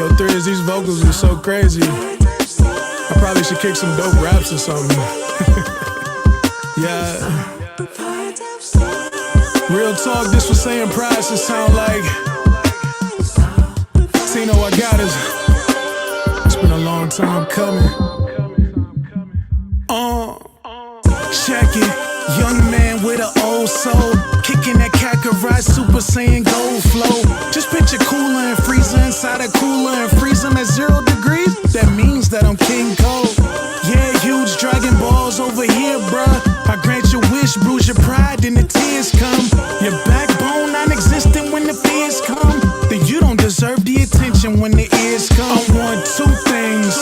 Yo, Threads, these vocals are so crazy. I probably should kick some dope raps or something. Yeah. Real talk, this was saying price, it sound like Tino, I got us. It's been a long time coming. Check it. Young man with an old soul, kicking that Kakarot Super Saiyan Gold flow. Just picture cooler and freezer inside a cooler and freeze them at 0 degrees. That means that I'm King Cold. Yeah, huge Dragon Balls over here, bruh. I grant your wish, bruise your pride, then the tears come. Your backbone non-existent when the fears come. Then you don't deserve the attention when the ears come. I want two things.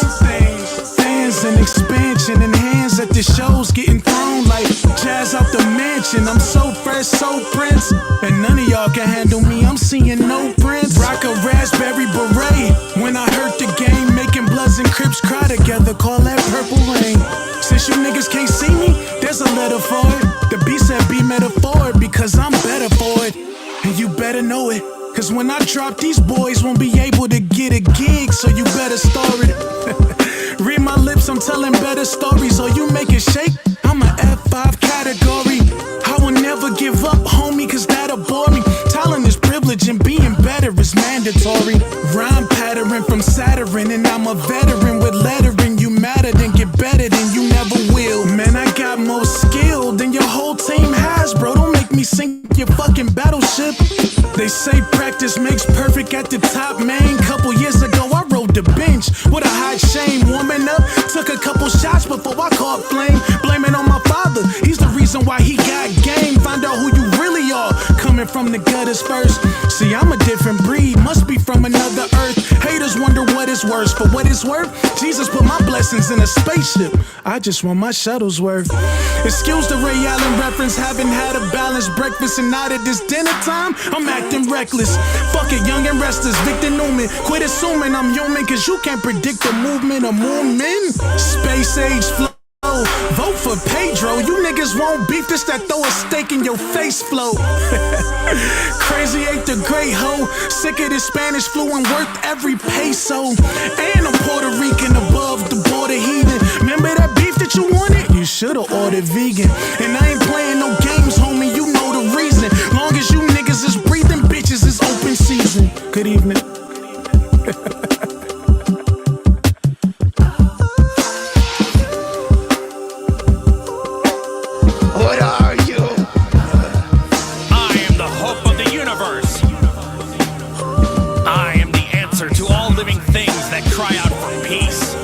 Fans and expansion and hands at the shows getting thrown like jazz out the mansion. I'm so fresh, so Prince, and none of y'all can handle me. I'm seeing no prints. Rock a raspberry beret. When I hurt the game, making Bloods and Crips cry together, call that Purple Rain. Since you niggas can't see me, there's a letter for it. The beat said be metaphoric because I'm better for it, and you better know it. Cause when I drop, these boys won't be able to get a gig, so you better store it. Read my lips, I'm telling better stories, or you make it shake. I'm a F5 category. I will never give up, homie, cause that'll bore me. Talent is privilege and being better is mandatory. Rhyme pattern from Saturn, and I'm a veteran with lettering. You matter, then get better than you never will. Man, I got more skill than your whole team has, bro. Don't make me sink your fucking battleship. They say practice makes perfect at the top, man. Couple years ago, I rode the bench with a hot shame. Warming up, took a couple shots before I caught flame. Blame it on my father, he's the reason why he got game. Find out who you really are, coming from the gutters first. See, I'm a different breed, must be from another earth. Haters wonder what it's worth. For what it's worth, Jesus put my blessings in a spaceship. I just want my shuttle's worth. Excuse the Ray Allen reference, haven't had a balanced breakfast, and not at this dinner time, I'm acting reckless. Fuck it, young and restless, Victor Newman. Quit assuming I'm human, cause you can't predict the movement of movement. Space age flow. Vote for Pedro, you niggas won't beef this that throw a steak in your face flow. Crazy ain't the great hoe, sick of this Spanish flu and worth every peso. And I'm Puerto Rican above the border heathen. Remember that beef that you wanted? You should've ordered vegan. And I ain't playing no games, homie, you know the reason. Long as you niggas is breathing, bitches is open season. Good evening. What are you? I am the hope of the universe. I am the answer to all living things that cry out for peace.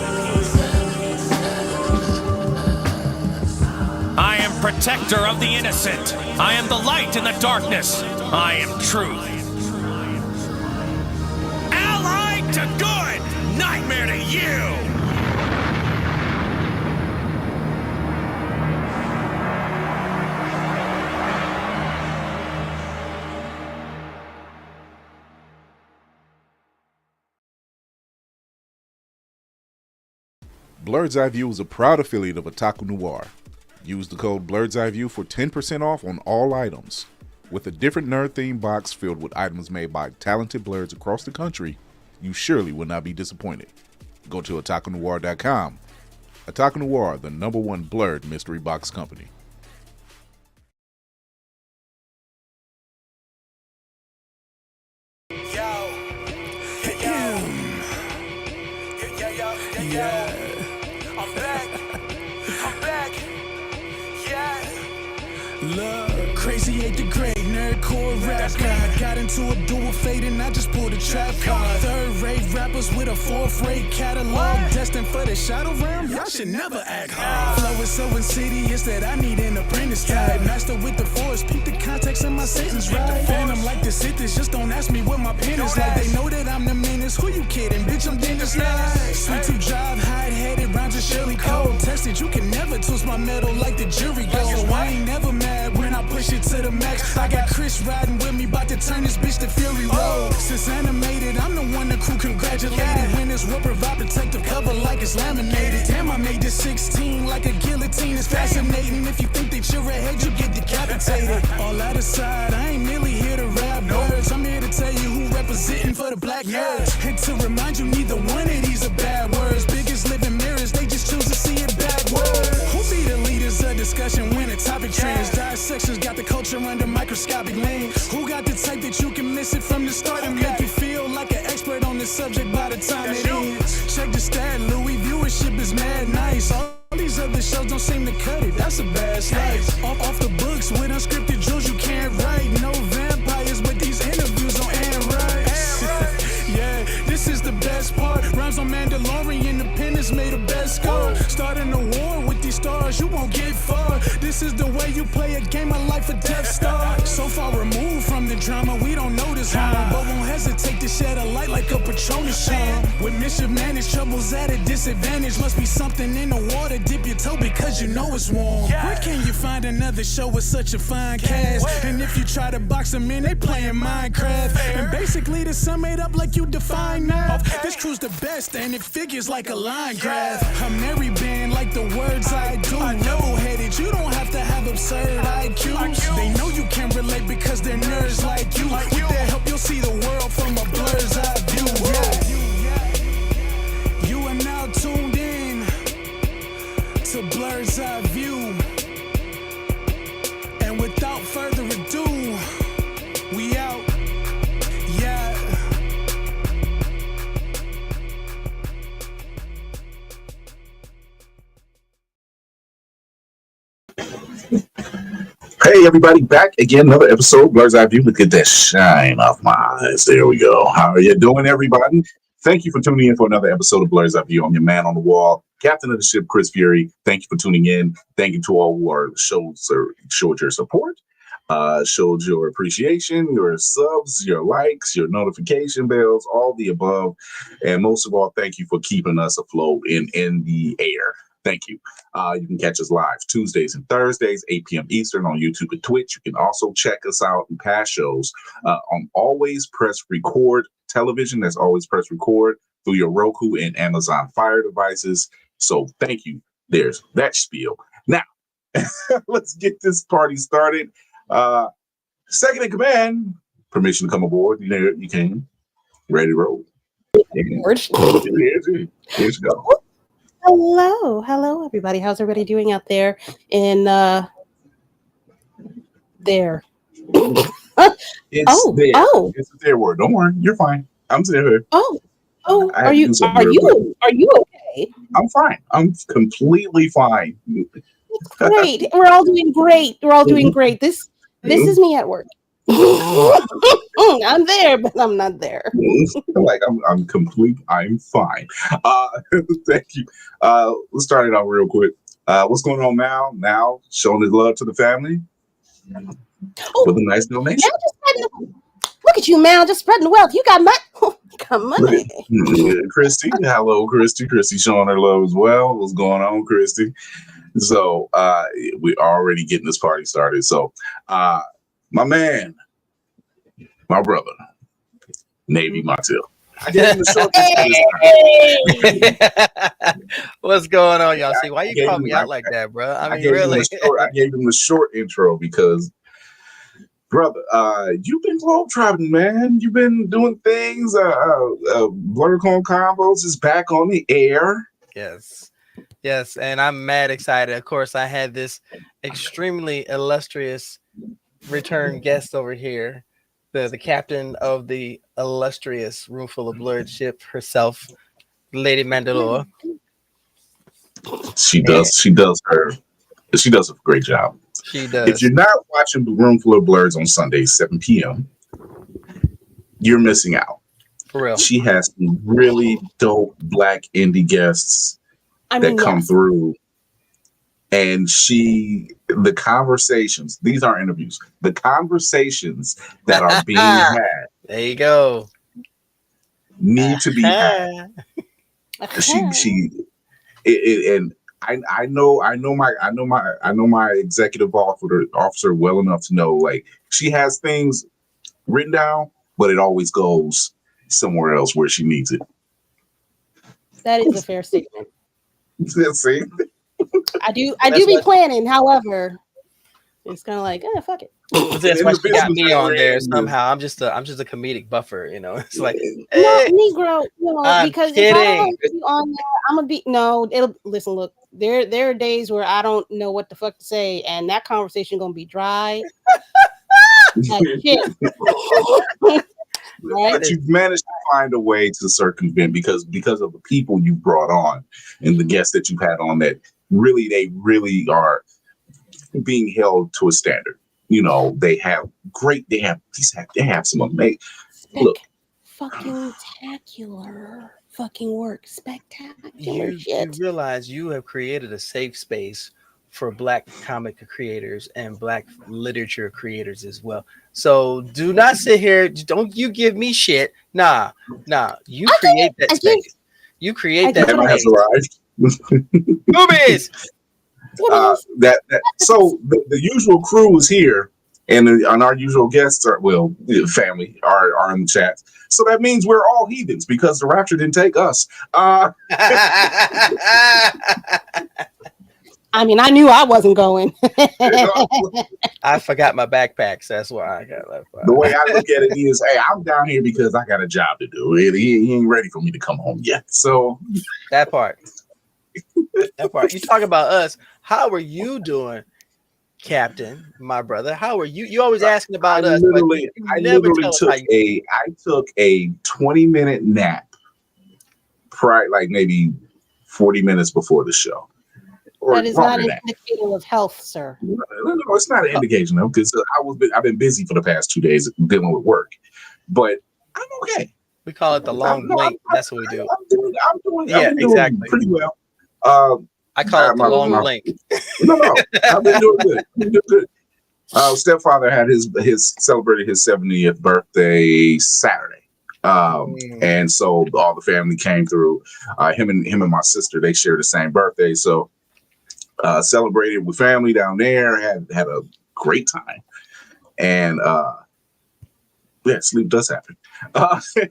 I am protector of the innocent. I am the light in the darkness. I am truth. Allied to good, nightmare to you. Blerd's Eyeview is a proud affiliate of Otaku Noir. Use the code Blerd's Eyeview for 10% off on all items. With a different nerd-themed box filled with items made by talented Blerds across the country, you surely will not be disappointed. Go to otakunoir.com. Otaku Noir, the #1 Blerd mystery box company. Yeah. I'm back. Yeah. Love, crazy 8th grade, nerd core rap guy. Got into a dual fade and I just pulled a trap card. Third-rate rappers with a 4th-rate catalog. Destined for the shadow realm, y'all should never act hard. Flow is so insidious that I need an apprentice type. Master with the force, peep the context in my sentence, right? Phantom like the Sithis, just don't ask me what my pen is like. They know that I'm the menace, who you kidding? Bitch, I'm Dennis Nice. Sweet to drive, hide-headed, rhymes are surely cold. Tested, you can never twist my metal like the jury goes. I ain't never mad when I push it to the max. I got Chris riding with me, about to turn this bitch to Fury Road. Since animated, I'm the one the crew congratulated. When this will provide protective cover like it's laminated. Damn, I made this 16 like a guillotine. It's fascinating. If you think that you're ahead, you get decapitated. All that aside, I ain't merely here to rap words. I'm here to tell you who represents representing for the black nerds. And to remind you, neither one of these are bad words. Biggest living mirrors, they just choose to see it backward. Who be the leaders of discussion when a topic trends? Dissections got the culture under microscopic lens. Who got the type that you can miss it from the start and make you feel like an expert on the subject by the time it ends? Check the stat, Louis viewership is mad nice. All these other shows don't seem to cut it, that's a bad slice. Off the books with unscripted jewels you can't write. No vampires, but these interviews on Anne Rice. Yeah, this is the best part. Rhymes on Mandalorian, Independence made the best score. Starting a war with these stars, you won't get far. This is the way you play a game of life or Death Star. So far removed from the drama, we don't notice harm, but won't hesitate to shed a light like a Patronus charm. With mischief managed, troubles at a disadvantage. Must be something in the water, dip your toe because you know it's warm. Where can you find another show with such a fine cast? And if you try to box them in, they playing Minecraft. And basically to sum it up like you define math, this crew's the best and it figures like a line graph. A merry band like the words I do. Level-headed, you don't have to have absurd IQs. They know you can relate because they're nerds like you. With their help, you'll see the world from a blur's eye view. Yeah. You are now tuned in to Blerd's Eye View. And without further ado, we out. Yeah. Hey everybody, back again, another episode, Blerd's Eye View. Look at that shine off my eyes. There we go. How are you doing, everybody? Thank you for tuning in for another episode of Blerd's Eye View. I'm your man on the wall, captain of the ship, Chris Fury. Thank you for tuning in. Thank you to all who are showed your support, showed your appreciation, your subs, your likes, your notification bells, all the above. And most of all, thank you for keeping us afloat in the air. Thank you. You can catch us live Tuesdays and Thursdays, 8 p.m. Eastern on YouTube and Twitch. You can also check us out in past shows on Always Press Record television. That's Always Press Record through your Roku and Amazon Fire devices. So thank you. There's that spiel. Now, let's get this party started. Second in command, permission to come aboard. You can. Ready to roll. Here you go. Hello, everybody. How's everybody doing out there in there? It's there. It's a there word. Don't worry, you're fine. I'm there. Are you okay? I'm fine. I'm completely fine. Great. We're all doing great. This is me at work. I'm there, but I'm not there. Like I'm fine. Thank you. Let's start it out real quick. What's going on now? Now showing his love to the family with a nice donation. Look at you, man, just spreading the wealth. You got money. Come on. Christy. Hello, Christy. Christy showing her love as well. What's going on, Christy? So we're already getting this party started. So my man, my brother, Navy Montiel. I gave him Hey! What's going on, y'all? See, why you call me out like that, bro? I mean, really? I gave him a short intro because, brother, you've been globetrotting, man. You've been doing things. Blerd Combos is back on the air. Yes, and I'm mad excited. Of course, I had this extremely illustrious return guest over here, the captain of the illustrious roomful of Blerd ship herself, Lady Mandalorian. She does a great job. She does. If you're not watching the Roomful of Blerds on Sundays, 7 p.m., you're missing out. For real. She has some really dope black indie guests that come through. And the conversations, these aren't interviews, the conversations that are being had. There you go. Need to be had. I know my executive officer well enough to know, like, she has things written down, but it always goes somewhere else where she needs it. That is a fair statement. See? I do be planning, however, it's kind of like, fuck it. That's In why the she got business me that on we're there. in, Somehow, I'm just a comedic buffer. You know, it's like, No, hey, Negro, I'm because if I don't kidding. have you on there, I'm gonna be no. It'll listen. Look, there are days where I don't know what the fuck to say, and that conversation gonna be dry as shit. Right? but you've managed to find a way to circumvent because of the people you brought on and the guests that you've had on that they really are being held to a standard. You know, they have some amazing look. Fucking spectacular fucking work. Spectacular You shit. realize you have created a safe space for Black comic creators and Black literature creators as well. So do not sit here. Don't you give me shit. Nah. You create that space. You create that Emma has space. arrived. Boobies. That so the usual crew is here, and our usual guests are family are in the chat. So that means we're all heathens because the rapture didn't take us. I mean, I knew I wasn't going. I forgot my backpacks. That's why I got left. The way I look at it is, hey, I'm down here because I got a job to do. He ain't ready for me to come home yet. So that part. You talk about us. How are you doing, Captain, my brother? How are you? You always asking about us. I literally took a 20-minute nap prior, like maybe 40 minutes before the show. That is not an indicator of health, sir. No, it's not an indication of because I've been busy for the past 2 days dealing with work, but I'm okay. We call it the long blink. That's what we do. I'm doing exactly pretty well. I call it the long blink. No, I've been doing good. Stepfather had celebrated his 70th birthday Saturday. And so all the family came through. Him and my sister, they share the same birthday. So celebrated with family down there, had a great time. And sleep does happen.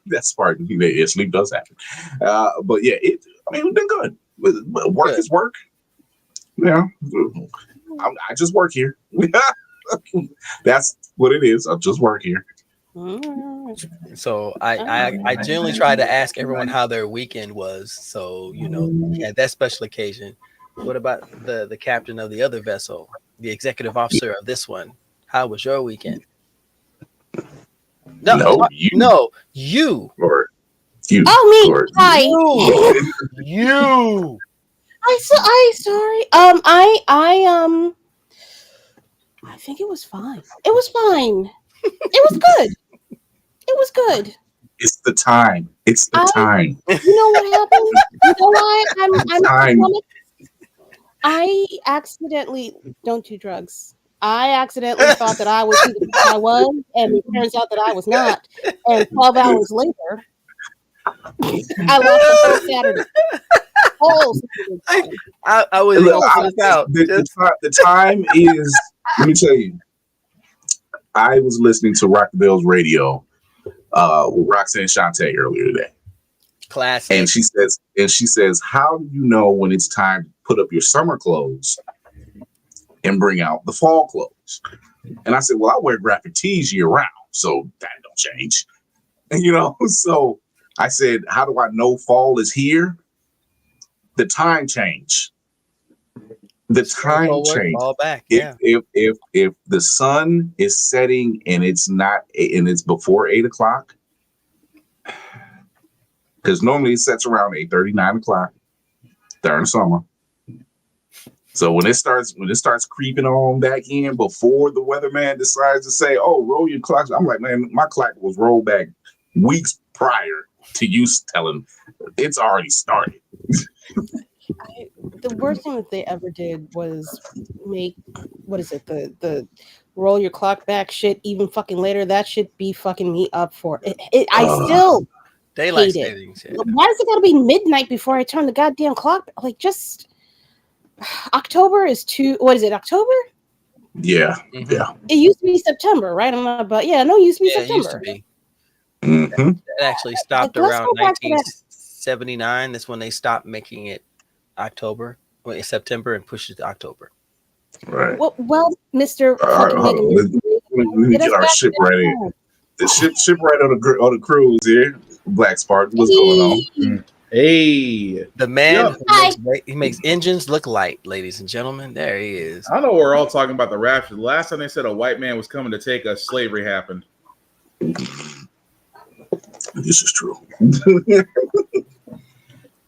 That's part of it. Sleep does happen. But yeah, we've been good. Work is work. Yeah. I just work here. That's what it is. I just work here. So I generally try to ask everyone how their weekend was. So, that special occasion. What about the captain of the other vessel, the executive officer of this one? How was your weekend? No, you. Or you. Oh, me. Or Hi. You. I sorry. I think it was fine. It was fine. It was good. It was good. It's the time. It's the time. You know what happened? You know why I accidentally don't do drugs. I accidentally thought that I was who I was, and it turns out that I was not. And 12 hours later, I lost the whole Saturday. I was out. The time is. Let me tell you. I was listening to Rock the Bells radio with Roxanne Shante earlier today. Classic. And she says, how do you know when it's time to put up your summer clothes and bring out the fall clothes? And I said, well, I wear graphic tees year round, so that don't change. And so I said, how do I know fall is here? The time change. The time change. Fall back. If the sun is setting and it's before 8:00, because normally it sets around 8:30, 9:00 during summer. So when it starts creeping on back in before the weatherman decides to say, "Oh, roll your clocks," I'm like, man, my clock was rolled back weeks prior to you telling it's already started. The worst thing that they ever did was make the roll your clock back shit even fucking later. That should be fucking me up for it. I still daylight hate savings. It. Why does it gotta be midnight before I turn the goddamn clock? Like, just October is what is it? October? Yeah, mm-hmm. Yeah. It used to be September, right? I'm not about. Yeah, no, it used to be September. It used to be. Mm-hmm. It actually stopped around 1979. That's when they stopped making it October, September, and pushed it to October. Right. Well, Mr. fucking We Get us get our back ship to ready. The ship right on the cruise here. Black Spark, what's going on? Hey, The man Yep. he makes engines look light, ladies and gentlemen. There he is. I know we're all talking about the rapture. The last time they said a white man was coming to take us, slavery happened. This is true.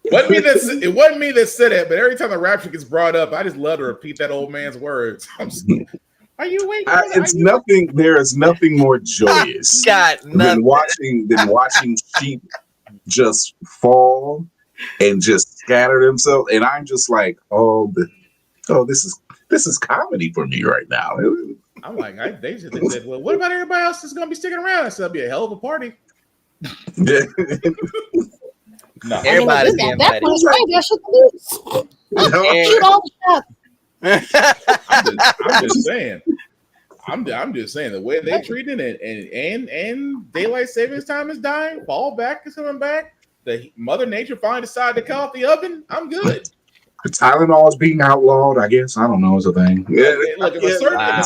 It wasn't me that said it, but every time the rapture gets brought up, I just love to repeat that old man's words. Are you waiting? There is nothing more joyous than watching sheep just fall and just scatter themselves, and I'm just like, this is comedy for me right now. I'm like, they said, well, what about everybody else that's going to be sticking around? It's going to be a hell of a party. Yeah. No, everybody's at that point, right, that shit shoot all the shots. I'm just saying. I'm just saying the way they treating it, and daylight savings time is dying. Fall back is coming back. The Mother Nature finally decided to cut off the oven. I'm good. The Tylenol is being outlawed. I guess I don't know. It's a thing. Yeah. Look, if a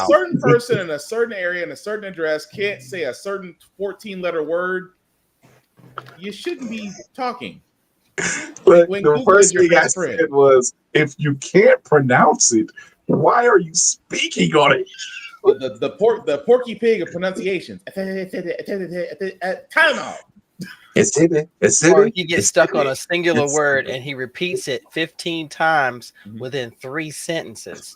certain person in a certain area in a certain address can't say a certain 14-letter word, you shouldn't be talking. But the first thing I said was, if you can't pronounce it, why are you speaking on it? The Porky Pig of pronunciation. Tylenol. Or he gets stuck on a singular word and he repeats it 15 times within 3 sentences.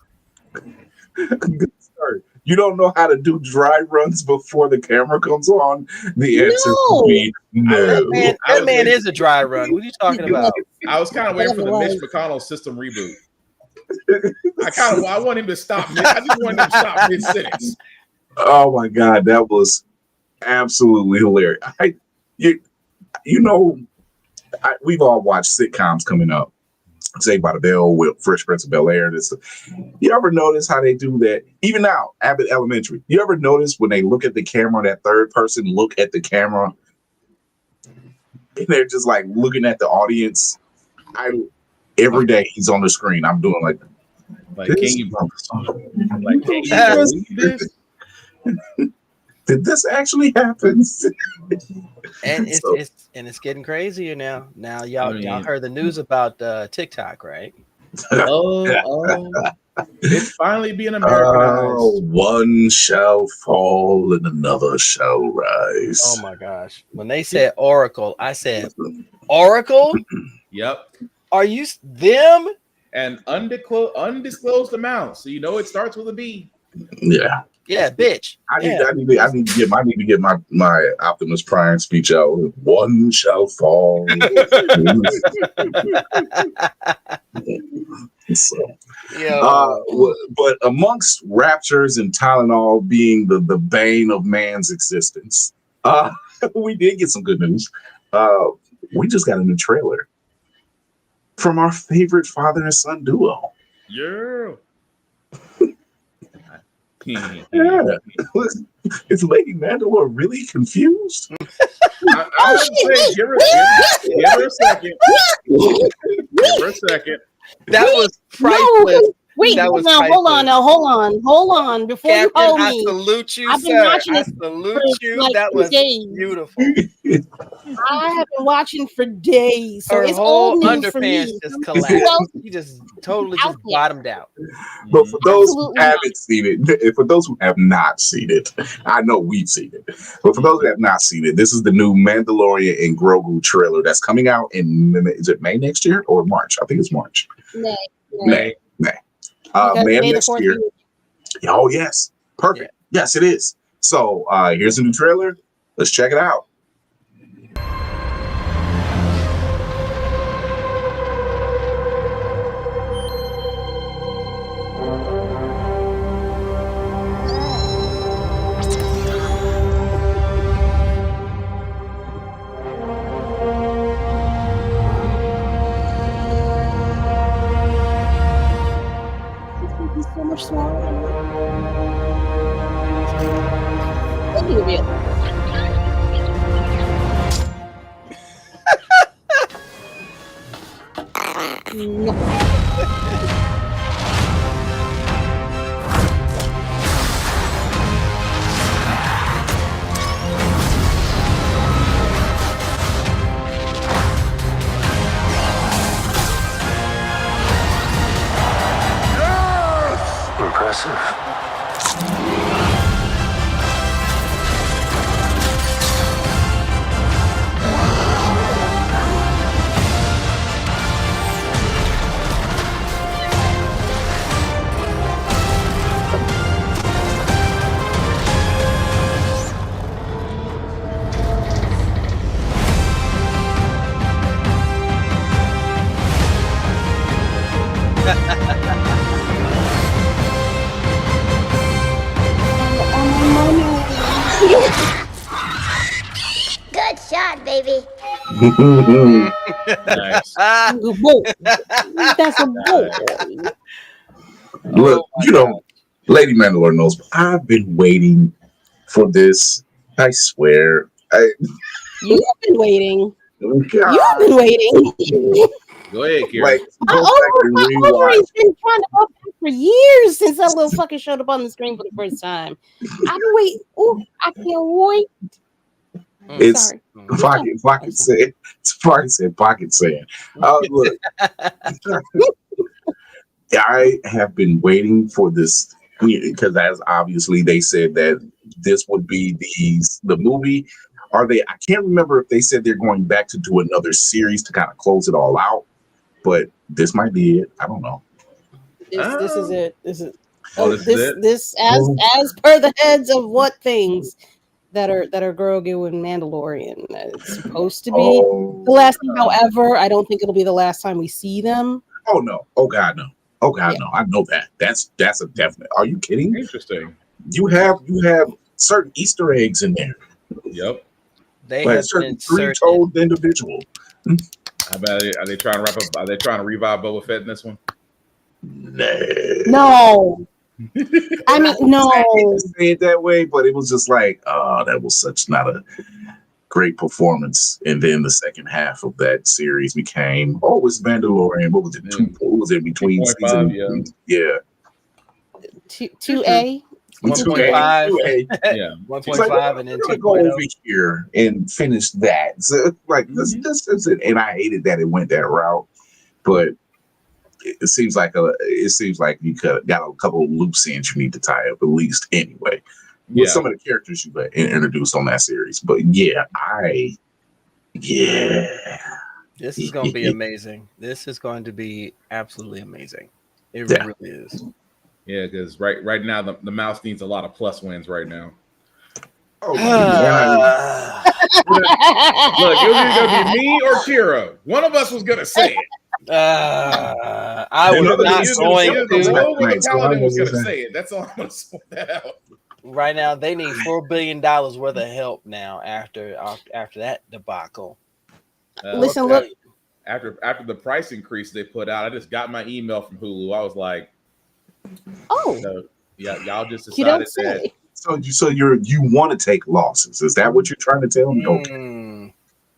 Good start. You don't know how to do dry runs before the camera comes on? The answer would be no. That man is a dry run. What are you talking about? I was kind of waiting for the Mitch McConnell system reboot. I want him to stop. I just want him to stop mid-sentence. Oh my God, that was absolutely hilarious. We've all watched sitcoms coming up. Saved by the Bell with Fresh Prince of Bel-Air. You ever notice how they do that? Even now, Abbott Elementary. You ever notice when they look at the camera, that third person look at the camera, and they're just like looking at the audience? Every day he's on the screen, I'm doing like can you believe this? Did this actually happen? And it's getting crazier now. Now y'all heard the news about TikTok, right? It's finally being Americanized. One shall fall and another shall rise. Oh my gosh! When they said Oracle, I said Oracle. Yep. Are you them? And undisclosed amount, so it starts with a B. Yeah. Yeah, bitch. I need to get my Optimus Prime speech out. One shall fall. But amongst raptures and Tylenol being the bane of man's existence, we did get some good news. We just got a new trailer from our favorite father and son duo. Yeah. Yeah. Is Lady Mandalorian really confused? I would say, give her a second. Give her a second. That was priceless. No. Wait, hold on. Before Captain, you hold me, I salute you, I've been sir. watching I it salute you. like That was days. beautiful. I have been watching for days, so Her it's whole old news for underpants me. just collapsed. She just totally just bottomed out. But for those who haven't seen it, for those who have not seen it, I know we've seen it. But for those who have not seen it, this is the new Mandalorian and Grogu trailer that's coming out is it May next year or March? I think it's March. May. May of next year. Oh, yes. Perfect. Yeah. Yes, it is. So here's a new trailer. Let's check it out. So much smaller. Look at it. No. Good shot, baby. Nice. Good boy. That's a boy. Look, Lady Mandalorian knows. I've been waiting for this. I swear. You've been waiting. You've God, been waiting. Go ahead, Kira. like go back and My rewatch. ovaries been trying to go back for years since that little fucker showed up on the screen for the first time. I've been waiting. Ooh, I can't wait. It's Sorry. pocket saying. It's pocket saying. Look, I have been waiting for this because, as obviously they said that this would be the movie. Are they? I can't remember if they said they're going back to do another series to kind of close it all out, but this might be it. I don't know. This is it. This is this as per the heads of what things that are Grogu and Mandalorian. It's supposed to be the last thing. However, I don't think it'll be the last time we see them. Oh no! Oh god, no! Oh god, no! I know that. That's a definite. Are you kidding? Interesting. You have certain Easter eggs in there. Yep. They Like have a certain been inserted. three-toed individual. How about it? Are they trying to wrap up? Are they trying to revive Boba Fett in this one? No. I mean, no. I hate to say it that way, but it was just like, oh, that was such not a great performance. And then the second half of that series became, it was Mandalorian. What was it? What was it between 2.5, season? Yeah. 2A. 1.5. Yeah. 1.5 and then we're gonna go over 2.0. here and finish that. So, like this is it. And I hated that it went that route, but it seems like you could got a couple of loose ends you need to tie up at least anyway with some of the characters you introduced on that series. But This is going to be amazing. This is going to be absolutely amazing. It really is. Yeah, because right now the mouse needs a lot of plus wins right now. Oh, Look, it was either gonna be me or Kira. One of us was gonna say it. I was not going The Paladin was gonna say it. That's all I'm gonna sort that out. Right now, they need $4 billion worth of help now after that debacle. Listen, look. After the price increase they put out, I just got my email from Hulu. I was like, so, yeah, y'all just decided that. So you want to take losses? Is that what you're trying to tell me? Okay.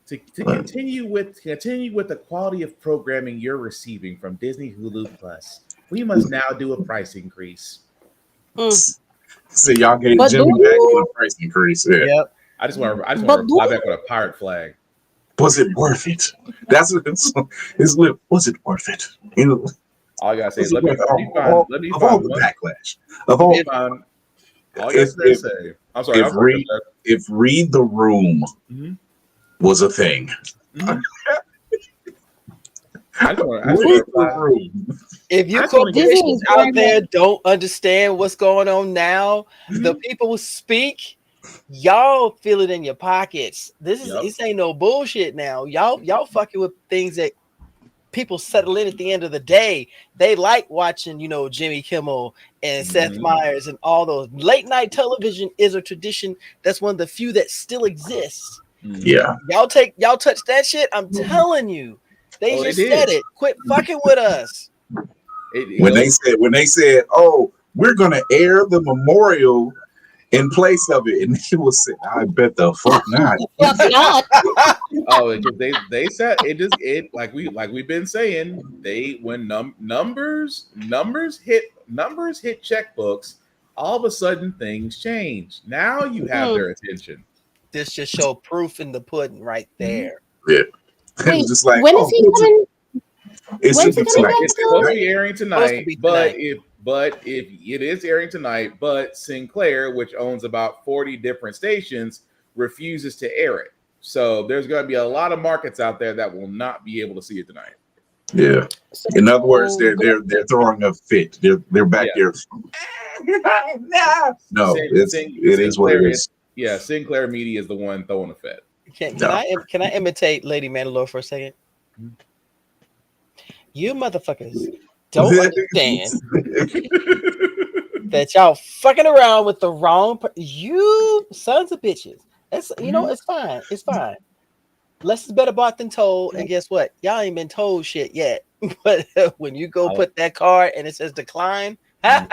To continue with the quality of programming you're receiving from Disney Hulu Plus, we must now do a price increase. So y'all gave Jimmy back a price increase. Yeah. Yep. I just want to reply back with a pirate flag. Was it worth it? That's what it's was it worth it? You know, all I gotta say is let me find all the backlash. Of all, all you gotta say. I'm sorry. If Read the Room was a thing. If you corporations out there don't understand what's going on now, the people who speak, y'all feel it in your pockets. This ain't no bullshit now. Y'all fucking with things that people settle in at the end of the day. They like watching, Jimmy Kimmel and Seth Meyers and all those. Late night television is a tradition that's one of the few that still exists. Yeah. Y'all touch that shit. I'm telling you. They just said it. Quit fucking with us. When they said, "Oh, we're gonna air the memorial in place of it," and he was saying, "I bet the fuck not." Oh, because they said it like we've been saying. When numbers hit checkbooks, all of a sudden things change. Now you have their attention. This just showed proof in the pudding right there. Yeah. Wait, it's just like, when is he coming? It's supposed to be airing tonight, but if it is airing tonight, but Sinclair, which owns about 40 different stations, refuses to air it. So there's going to be a lot of markets out there that will not be able to see it tonight. Yeah. In other words, they're throwing a fit. They're back there. No, it is what it is. Yeah, Sinclair Media is the one throwing a fit. Can I imitate Lady Mandalore for a second? You motherfuckers don't understand that y'all fucking around with the wrong you sons of bitches. It's it's fine. It's fine. Less is better bought than told. And guess what? Y'all ain't been told shit yet. But when you go put that card and it says decline, I'm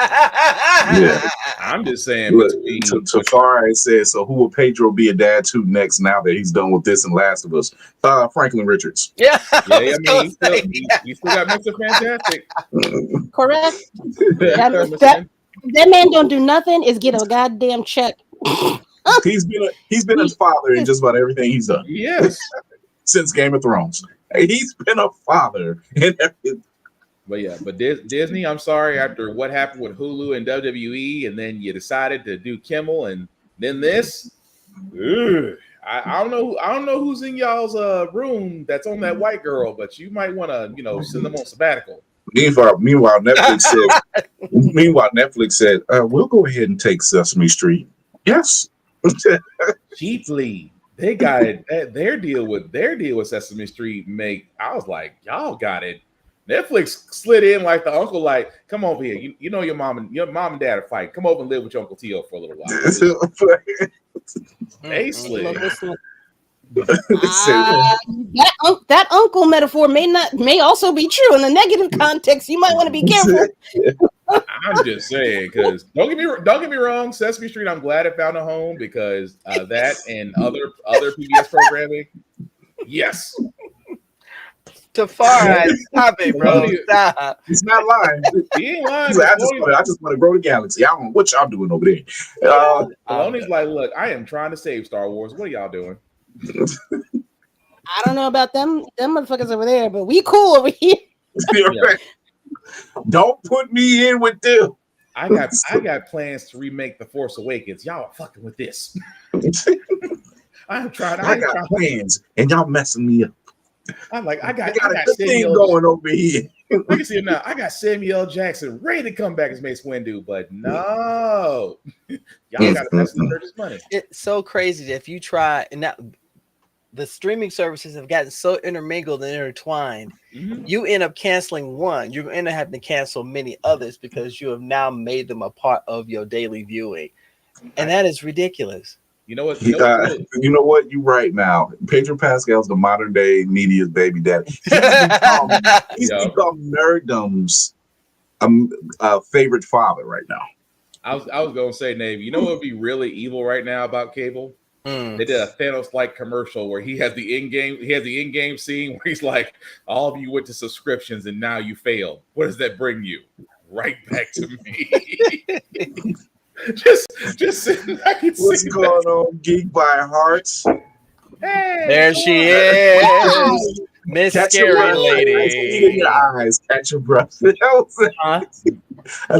just saying. Tafari says, so who will Pedro be a dad to next now that he's done with this and Last of Us? Franklin Richards. Yeah. I mean, he still got Mr. Fantastic. Correct. That man don't do nothing is get a goddamn check. He's been a father in just about everything he's done. Yes. Since Game of Thrones. He's been a father in everything. But Disney, I'm sorry, after what happened with Hulu and WWE, and then you decided to do Kimmel, and then this. I don't know who's in y'all's room that's on that white girl, but you might want to send them on sabbatical. Meanwhile, Netflix said, we'll go ahead and take Sesame Street. Yes. Cheaply. They got it. Their deal with Sesame Street I was like, y'all got it. Netflix slid in like the uncle, like, come over here. You know your mom and dad are fighting. Come over and live with your Uncle Tio for a little while. They slid. That uncle metaphor may also be true in the negative context. You might want to be careful. I'm just saying, because don't get me wrong, Sesame Street, I'm glad it found a home because that and other PBS programming. Yes. Tafari, stop it, bro. Stop. He's not lying. He ain't lying. I just want to grow the galaxy. I don't know what y'all doing over there. Maloney's like, look, I am trying to save Star Wars. What are y'all doing? I don't know about them motherfuckers over there, but we cool over here. Yeah. Don't put me in with them. I got plans to remake The Force Awakens. Y'all are fucking with this. I got plans, and y'all messing me up. I'm like, I got a good thing going over here. You can see it now. I got Samuel L. Jackson ready to come back as Mace Windu, but no, y'all got to mess with Curtis money. It's so crazy that if you try, and now the streaming services have gotten so intermingled and intertwined, you end up canceling one. You're going to have to cancel many others because you have now made them a part of your daily viewing, and that is ridiculous. You know what? You know what? You're right now. Pedro Pascal's the modern day media's baby daddy. He's become Nerddom's favorite father right now. I was gonna say, Nave. You know what would be really evil right now about cable? They did a Thanos-like commercial where he has the in-game scene where he's like, "All of you went to subscriptions and now you failed. What does that bring you? Right back to me." Just sitting back and what's going on, Geek by Hearts? Hey, there she is, Miss Scary Lady. See in your eyes, catch your breath. I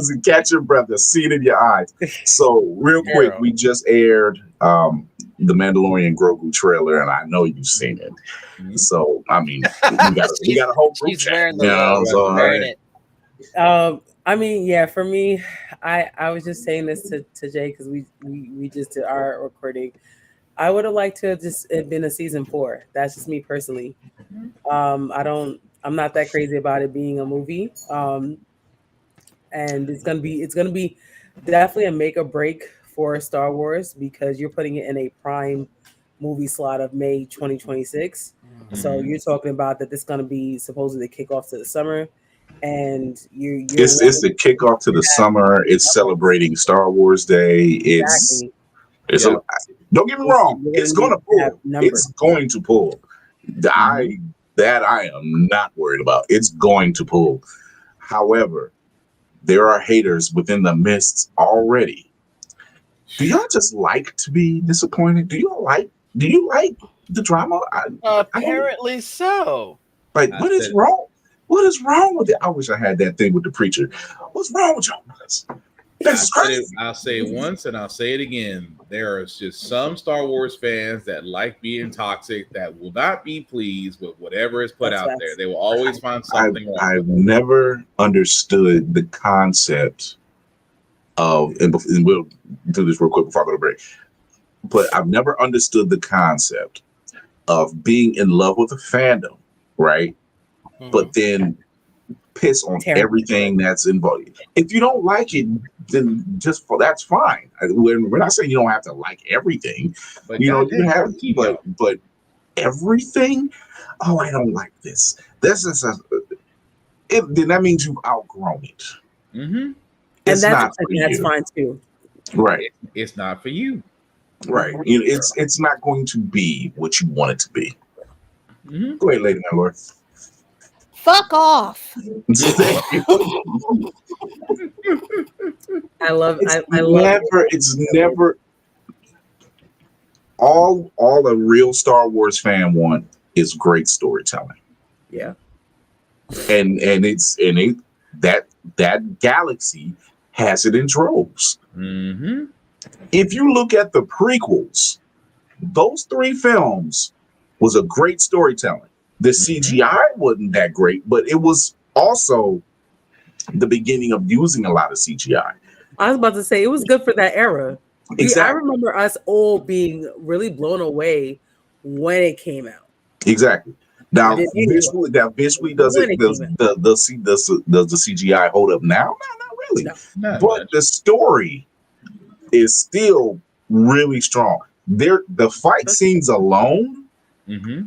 said, catch your breath. The seed in your eyes. So, real quick, we just aired the Mandalorian Grogu trailer, and I know you've seen it. So, I mean, we got a whole group chat. I mean, yeah, for me, I was just saying this to Jay because we just did our recording. I would have liked to have just been a season 4. That's just me personally. I'm not that crazy about it being a movie. And it's gonna be definitely a make or break for Star Wars because you're putting it in a prime movie slot of May 2026. So you're talking about that this is gonna be supposedly the kickoff to the summer. And it's the kickoff to the summer. It's celebrating Star Wars Day. Don't get me wrong. It's going to pull. It's going to pull. I am not worried about. It's going to pull. However, there are haters within the midst already. Do y'all just like to be disappointed? Do you like the drama? Apparently so. Like, what is wrong? What is wrong with it? I wish I had that thing with the preacher. What's wrong with y'all? I'll say it once and I'll say it again. There are just some Star Wars fans that like being toxic that will not be pleased with whatever is put out there. They will always find something wrong. I've never understood the concept of, and we'll do this real quick before I go to break, but I've never understood the concept of being in love with a fandom, right? But then piss on Terrible. everything that's involved. If you don't like it, then that's fine. We're not saying you don't have to like everything. But You know, goddamn, you have, keep but everything. Oh, I don't like this. This is then that means you've outgrown it. Mm-hmm. It's And not for that's you. fine too. Right. It's not for you. Right. It's not going to be what you want it to be. Mm-hmm. Go ahead, Lady Mandalorian. Fuck off. Thank you. I love It's never all a real Star Wars fan want is great storytelling. Yeah. And that galaxy has it in droves. Mm-hmm. If you look at the prequels, those 3 films was a great storytelling. The CGI wasn't that great, but it was also the beginning of using a lot of CGI. I was about to say it was good for that era. Exactly. I remember us all being really blown away when it came out. Exactly. Now, Visually, does the CGI hold up now? No, not really. No. But the story is still really strong. The fight scenes alone. Mm-hmm.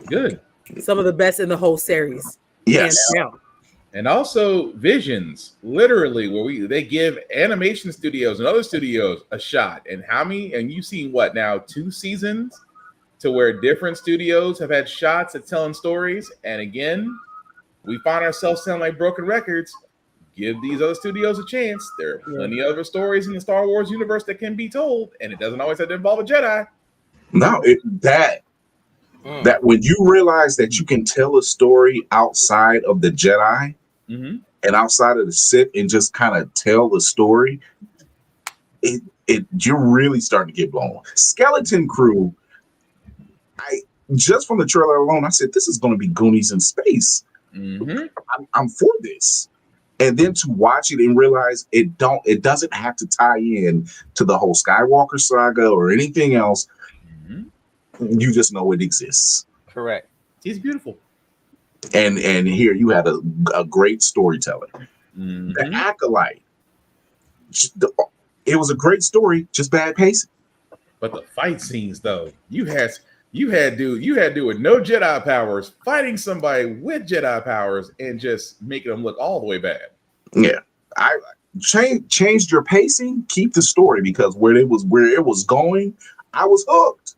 Good. Some of the best in the whole series. Yes. And also Visions, literally, where they give animation studios and other studios a shot. And you've seen what now, 2 seasons to where different studios have had shots at telling stories. And again, we find ourselves sounding like broken records. Give these other studios a chance. There are plenty of other stories in the Star Wars universe that can be told, and it doesn't always have to involve a Jedi. No, that when you realize that you can tell a story outside of the Jedi and outside of the Sith and just kind of tell the story, you're really starting to get blown. Skeleton Crew, just from the trailer alone, I said this is going to be Goonies in space. I'm for this. And then to watch it and realize it doesn't have to tie in to the whole Skywalker saga or anything else. You just know it exists. Correct. He's beautiful. And here you had a great storyteller. The Acolyte. It was a great story, just bad pacing. But the fight scenes, though, you had dude with no Jedi powers fighting somebody with Jedi powers and just making them look all the way bad. Yeah, I changed your pacing, keep the story, because where it was going, I was hooked.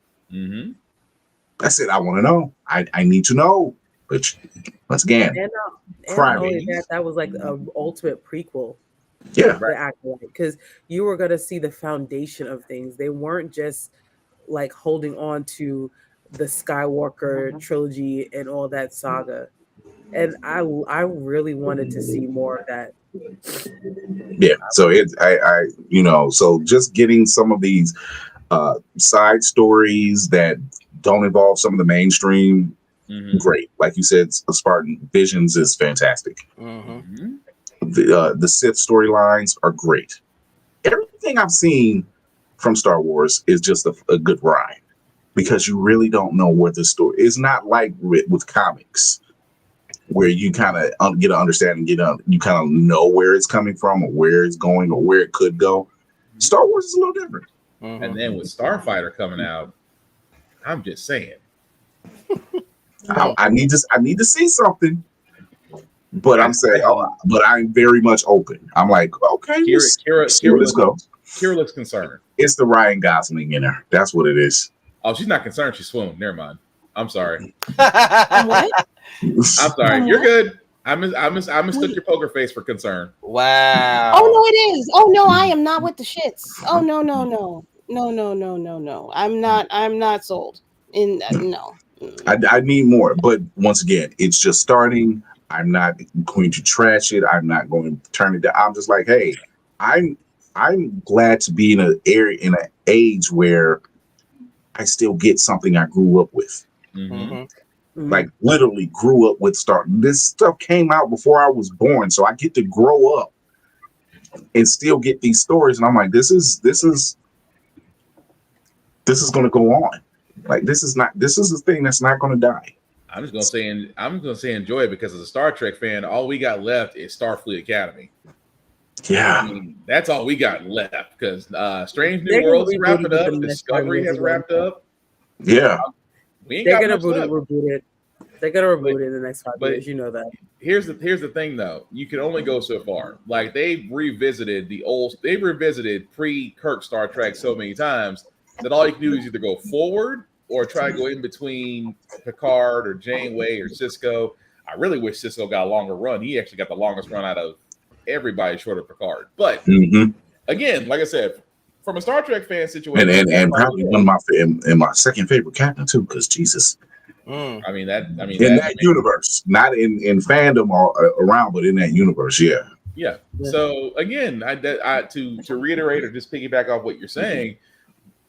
I said, I want to know. I need to know. But once again, that was like an ultimate prequel. Yeah, because you were going to see the foundation of things. They weren't just like holding on to the Skywalker trilogy and all that saga. And I really wanted to see more of that. Yeah, so so just getting some of these side stories that don't involve some of the mainstream, great. Like you said, Spartan Visions is fantastic. The Sith storylines are great. Everything I've seen from Star Wars is just a good ride, because you really don't know where the story is. Not like with comics, where you kind of get an understanding, you kind of know where it's coming from or where it's going or where it could go. Star Wars is a little different. And then with Starfighter coming out, I'm just saying, I need to see something. But I'm saying, but I'm very much open. I'm like, okay, let's go. Kira looks concerned. It's the Ryan Gosling in her. That's what it is. Oh, she's not concerned. She swooned. Never mind. I'm sorry. What? I'm sorry. You're good. I mistook your poker face for concern. Wow. Oh no, it is. Oh no, I am not with the shits. Oh no. I'm not sold. No. I need more, but once again, it's just starting. I'm not going to trash it. I'm not going to turn it down. I'm just like, hey, I'm glad to be in an age where I still get something I grew up with. Like literally grew up with Star. This stuff came out before I was born, so I get to grow up and still get these stories. And I'm like, this is going to go on. Like this is a thing that's not going to die. I'm just gonna say enjoy it because as a Star Trek fan, all we got left is Starfleet Academy. Yeah, I mean, that's all we got left because Strange New They're gonna Worlds is reboot wrapping it up. with the next Discovery Guardians has of wrapped the up. yeah. We ain't They're got gonna much left. reboot it. They're gonna reboot it in the next 5 but- years. You know that. Here's the thing though. You can only go so far. Like they've revisited pre-Kirk Star Trek so many times that all you can do is either go forward or try to go in between Picard or Janeway or Cisco. I really wish Cisco got a longer run. He actually got the longest run out of everybody short of Picard. But again, like I said, from a Star Trek fan situation, and probably one of my second favorite captain too, because Jesus. I mean that universe, not in fandom or around, but in that universe, yeah. So again, to reiterate or just piggyback off what you're saying,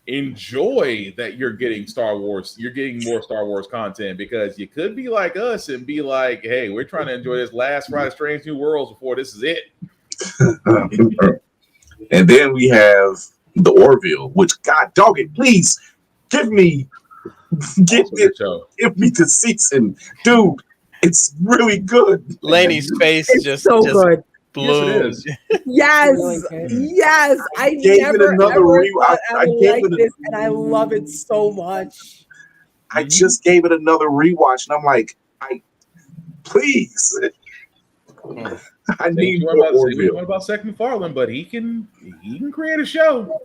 enjoy that you're getting Star Wars. You're getting more Star Wars content because you could be like us and be like, hey, we're trying to enjoy this last ride of Strange New Worlds before this is it. And then we have the Orville, which God dog it, please give me the season, dude. It's really good. Laney's face just good. blew. Yes, yes. I never ever thought I would like this, and I love it so much. I just gave it another rewatch, and I'm like, please. I need more Orville. What about Seth MacFarlane? But he can create a show.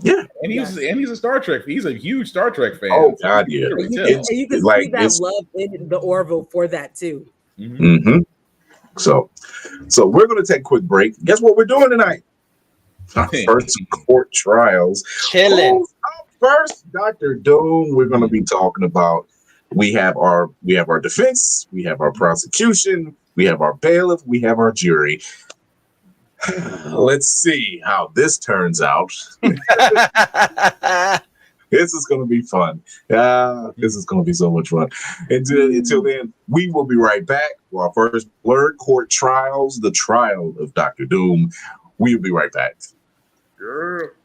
Yeah, and he's a Star Trek. He's a huge Star Trek fan. Oh God, yeah. And you can see that love in the Orville for that too. So we're going to take a quick break. Guess what we're doing tonight? Our first court trials. Chilling. First, Dr. Doom. We're going to be talking about. We have our defense. We have our prosecution. We have our bailiff. We have our jury. Let's see how this turns out. This is going to be fun. This is going to be so much fun. Until then, we will be right back for our first Blerd Court Trials, the trial of Dr. Doom. We'll be right back. Sure.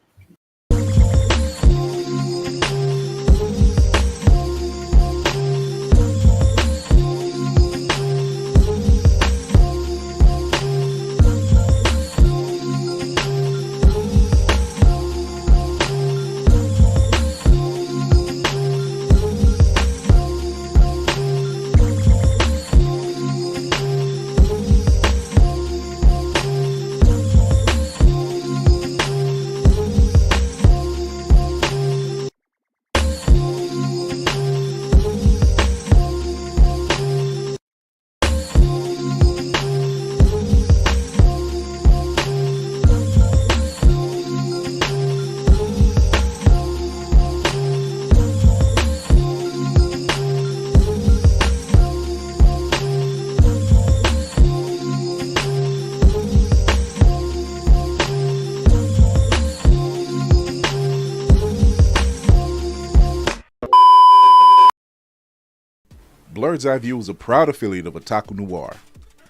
Blerd's Eyeview is a proud affiliate of Otaku Noir.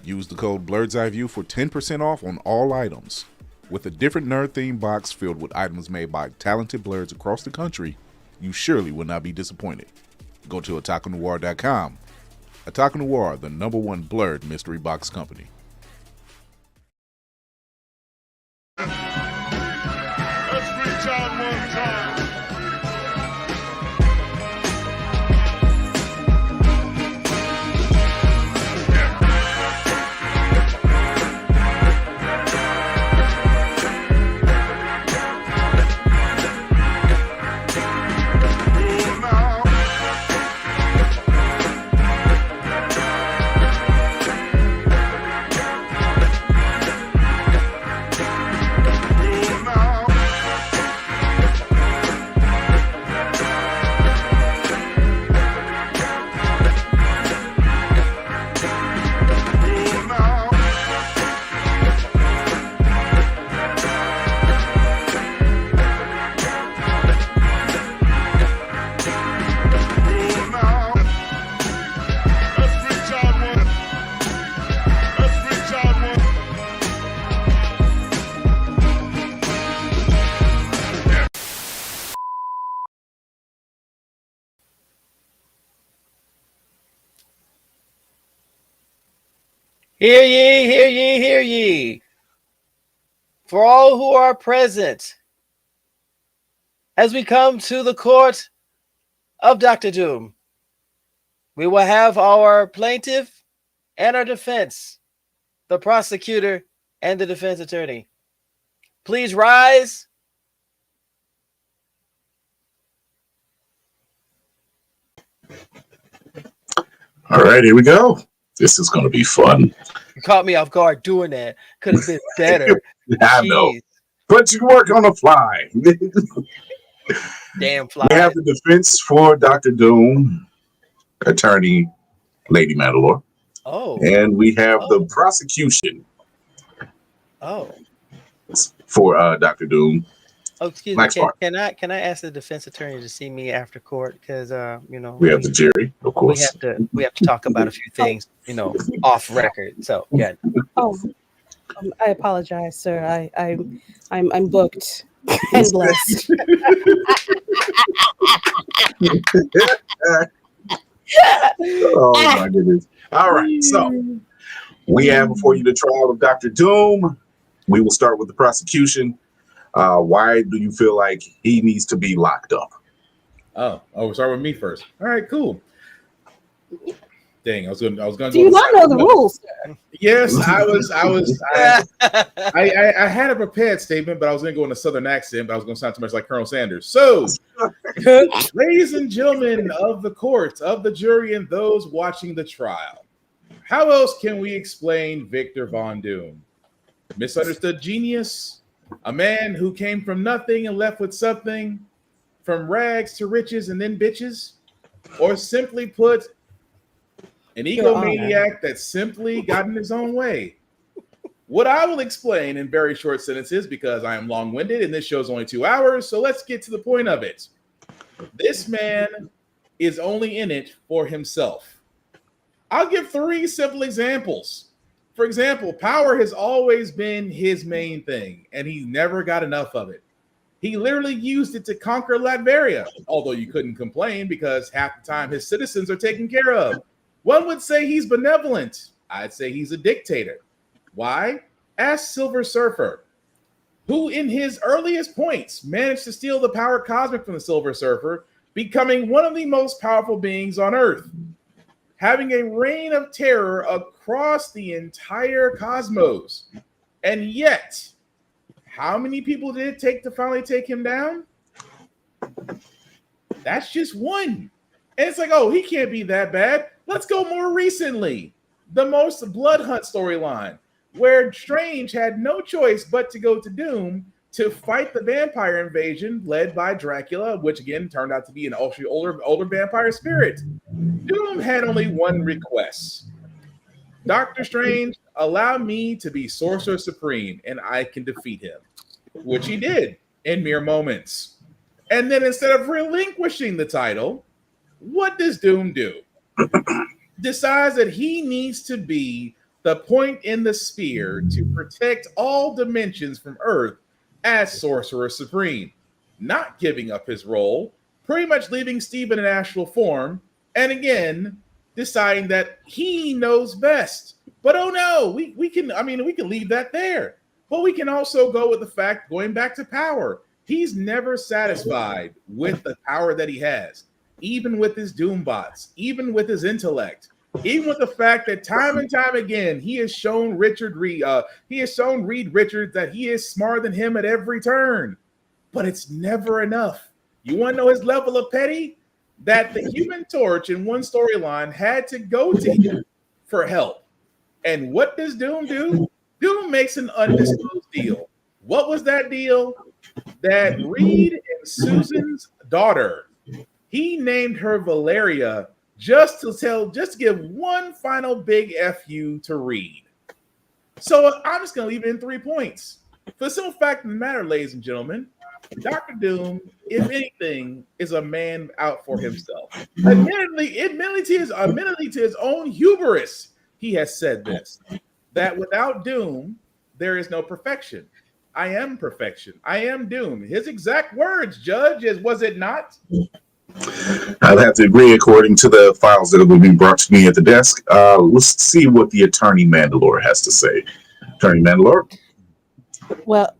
Use the code Blerd's Eyeview for 10% off on all items. With a different nerd-themed box filled with items made by talented Blerds across the country, you surely will not be disappointed. Go to otakunoir.com. Otaku Noir, the #1 Blerd mystery box company. Let's reach out one time. Hear ye, hear ye, hear ye. For all who are present, as we come to the court of Dr. Doom, we will have our plaintiff and our defense, the prosecutor and the defense attorney. Please rise. All right, here we go. This is going to be fun. You caught me off guard doing that. Could have been better. I know. Jeez. But you work on the fly. Damn fly. We have the defense for Dr. Doom, attorney Lady Mandalore. Oh. And we have the prosecution for Dr. Doom. Oh, excuse Max me. Park. Can I ask the defense attorney to see me after court? Because We have the jury, of course. we have to talk about a few things, off record. So yeah. Oh, I apologize, sir. I'm booked and blessed. Oh my goodness. All right. So we have before you the trial of Dr. Doom. We will start with the prosecution. Why do you feel like he needs to be locked up? Oh, we'll start with me first. All right, cool. Dang, I was going to. Do you not know the rules, sir? Yes, I had a prepared statement, but I was going to go in a Southern accent, but I was going to sound too much like Colonel Sanders. So, ladies and gentlemen of the court, of the jury, and those watching the trial, how else can we explain Victor Von Doom? Misunderstood genius, a man who came from nothing and left with something, from rags to riches and then bitches, or simply put, an egomaniac that simply got in his own way. What I will explain in very short sentences, because I am long-winded and this show's only 2 hours, so let's get to the point of it. This man is only in it for himself. I'll give 3 simple examples. For example, power has always been his main thing, and he never got enough of it. He literally used it to conquer Latveria, although you couldn't complain because half the time his citizens are taken care of. One would say he's benevolent. I'd say he's a dictator. Why? Ask Silver Surfer, who in his earliest points managed to steal the power cosmic from the Silver Surfer, becoming one of the most powerful beings on Earth, having a reign of terror across the entire cosmos. And yet, how many people did it take to finally take him down? That's just one. And it's like, oh, he can't be that bad. Let's go more recently. The most Blood Hunt storyline, where Strange had no choice but to go to Doom to fight the vampire invasion led by Dracula, which again turned out to be an older vampire spirit. Doom had only one request. Doctor Strange, allow me to be Sorcerer Supreme and I can defeat him, which he did in mere moments. And then instead of relinquishing the title, what does Doom do? Decides that he needs to be the point in the spear to protect all dimensions from Earth as Sorcerer Supreme, not giving up his role, pretty much leaving Steve in an astral form, and again, deciding that he knows best. But oh no, we can leave that there. But we can also go with the fact, going back to power, he's never satisfied with the power that he has. Even with his Doombots, even with his intellect, even with the fact that time and time again he has shown Reed Richards that he is smarter than him at every turn. But it's never enough. You want to know his level of petty? That the Human Torch in one storyline had to go to him for help. And what does Doom do? Doom makes an undisclosed deal. What was that deal? That Reed and Susan's daughter, he named her Valeria just to give one final big FU to Reed. So I'm just going to leave it in 3 points. For the simple fact of the matter, ladies and gentlemen, Dr. Doom, if anything, is a man out for himself. Admittedly to his own hubris, he has said this, that without Doom, there is no perfection. I am perfection. I am Doom. His exact words, Judge, was it not? I'd have to agree according to the files that have been brought to me at the desk. Let's see what the Attorney Mandalore has to say. Attorney Mandalore? Well,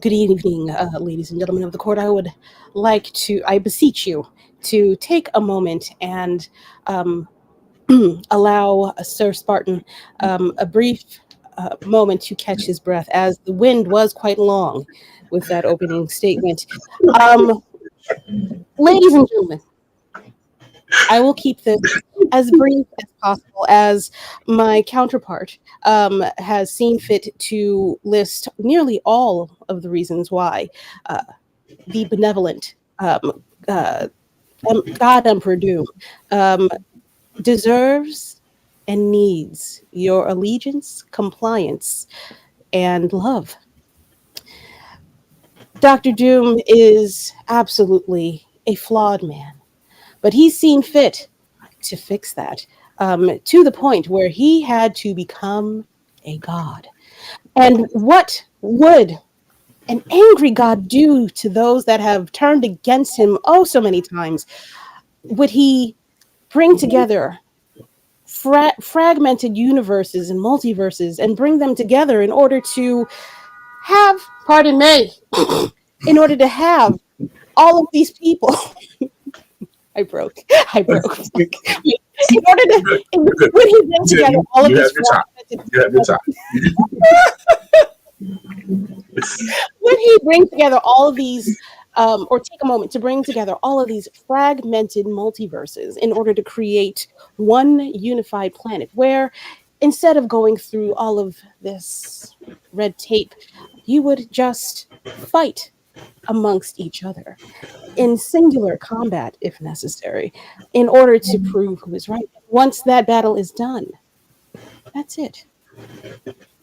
good evening, ladies and gentlemen of the court. I would like to, I beseech you, to take a moment and allow Sir Spartan a brief moment to catch his breath, as the wind was quite long with that opening statement. Ladies and gentlemen, I will keep this as brief as possible, as my counterpart has seen fit to list nearly all of the reasons why the benevolent God Emperor Doom deserves and needs your allegiance, compliance, and love. Dr. Doom is absolutely a flawed man, but he's seen fit to fix that, to the point where he had to become a god. And what would an angry god do to those that have turned against him oh so many times? Would he bring together fragmented universes and multiverses and bring them together in order to have, pardon me, in order to have all of these people? I broke. In order to, would he bring together all of these would he bring together all of these, or take a moment to bring together all of these fragmented multiverses in order to create one unified planet where, instead of going through all of this red tape, you would just fight amongst each other in singular combat, if necessary, in order to prove who is right. Once that battle is done, that's it.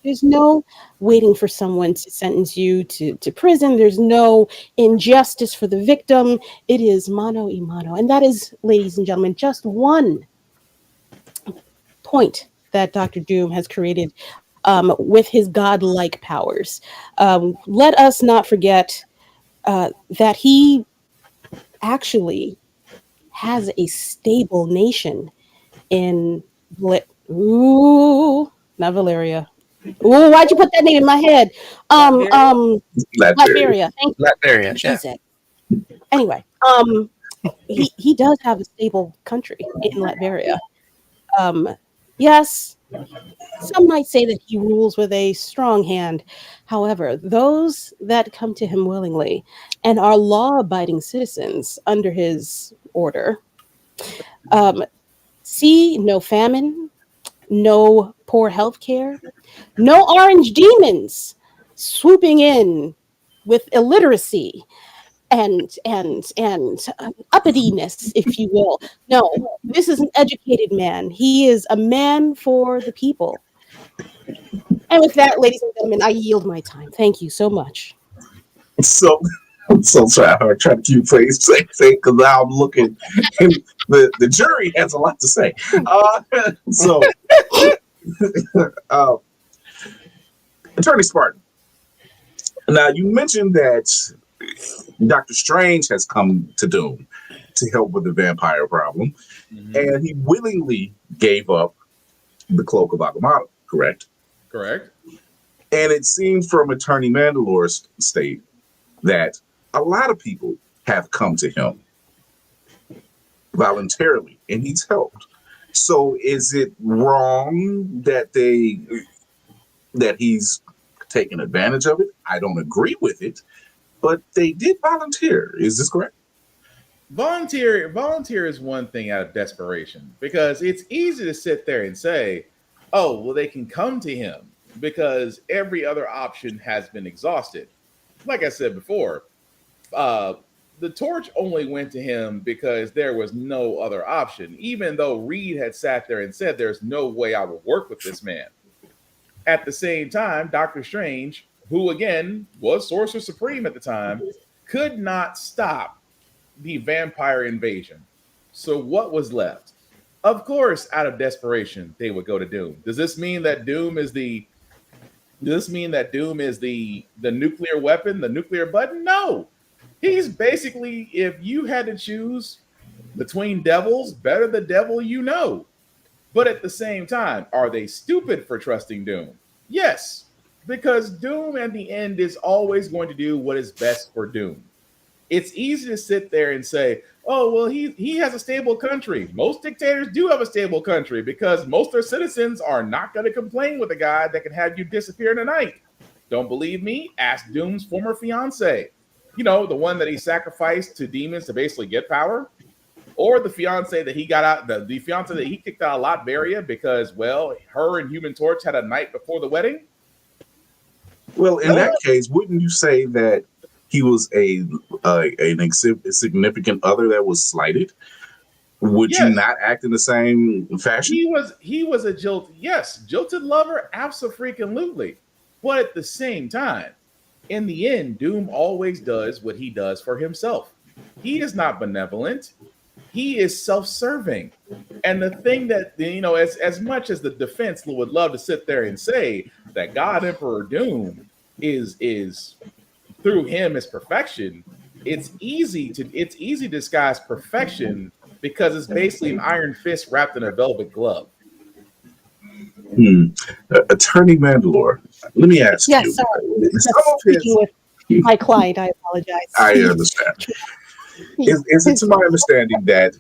There's no waiting for someone to sentence you to prison. There's no injustice for the victim. It is mano a mano. And that is, ladies and gentlemen, just one point that Dr. Doom has created with his godlike powers. Let us not forget that he actually has a stable nation in not Valeria. Ooh, why'd you put that name in my head? Latveria. Thank you. Latveria. Jesus. Anyway, he does have a stable country in Latveria. Yes, some might say that he rules with a strong hand. However, those that come to him willingly and are law-abiding citizens under his order see no famine, no poor health care, no orange demons swooping in with illiteracy and uppityness, if you will. No, this is an educated man. He is a man for the people. And with that, ladies and gentlemen, I yield my time. Thank you so much. So sorry. I try to keep face because now I'm looking, and the jury has a lot to say. Attorney Spartan. Now you mentioned that Dr. Strange has come to Doom to help with the vampire problem, and he willingly gave up the cloak of Agamotto. Correct. Correct. And it seems from Attorney Mandalore's state that a lot of people have come to him voluntarily, and he's helped. So, is it wrong that he's taken advantage of it? I don't agree with it, but they did volunteer. Is this correct? Volunteer is one thing out of desperation, because it's easy to sit there and say, oh, well, they can come to him because every other option has been exhausted. Like I said before, the torch only went to him because there was no other option, even though Reed had sat there and said, there's no way I will work with this man. At the same time, Doctor Strange, who again was Sorcerer Supreme at the time, could not stop the vampire invasion. So what was left? Of course, out of desperation, they would go to Doom. Does this mean that Doom is the nuclear weapon, the nuclear button? No. He's basically, if you had to choose Between devils, better the devil you know. But at the same time, are they stupid for trusting Doom? Yes, because Doom at the end is always going to do what is best for Doom. It's easy to sit there and say, oh, well, he has a stable country. Most dictators do have a stable country because most of their citizens are not going to complain with a guy that can have you disappear in a night. Don't believe me? Ask Doom's former fiance. You know, the one that he sacrificed to demons to basically get power. Or the fiance that he got out, the fiance that he kicked out of Latveria because, well, her and Human Torch had a night before the wedding. Well, in that case, wouldn't you say that he was an significant other that was slighted? Would you not act in the same fashion? He was a jilted lover, absolutely. But at the same time, in the end, Doom always does what he does for himself. He is not benevolent. He is self-serving. And the thing that, you know, as much as the defense would love to sit there and say that God Emperor Doom is through him is perfection, it's easy to disguise perfection because it's basically an iron fist wrapped in a velvet glove. Attorney Mandalore, let me ask you. Yes, sorry. Speaking with my client, I apologize. I understand. Is it to my understanding that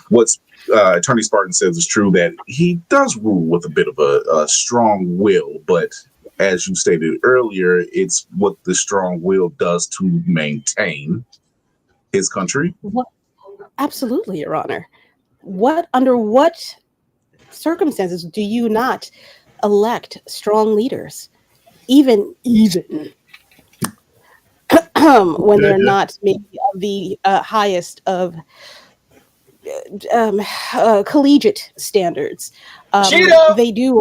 what's Attorney Spartan says is true, that he does rule with a bit of a strong will, but as you stated earlier, it's what the strong will does to maintain his country? Absolutely, Your Honor. Under what circumstances do you not elect strong leaders, even when they're not maybe of the highest of collegiate standards? They all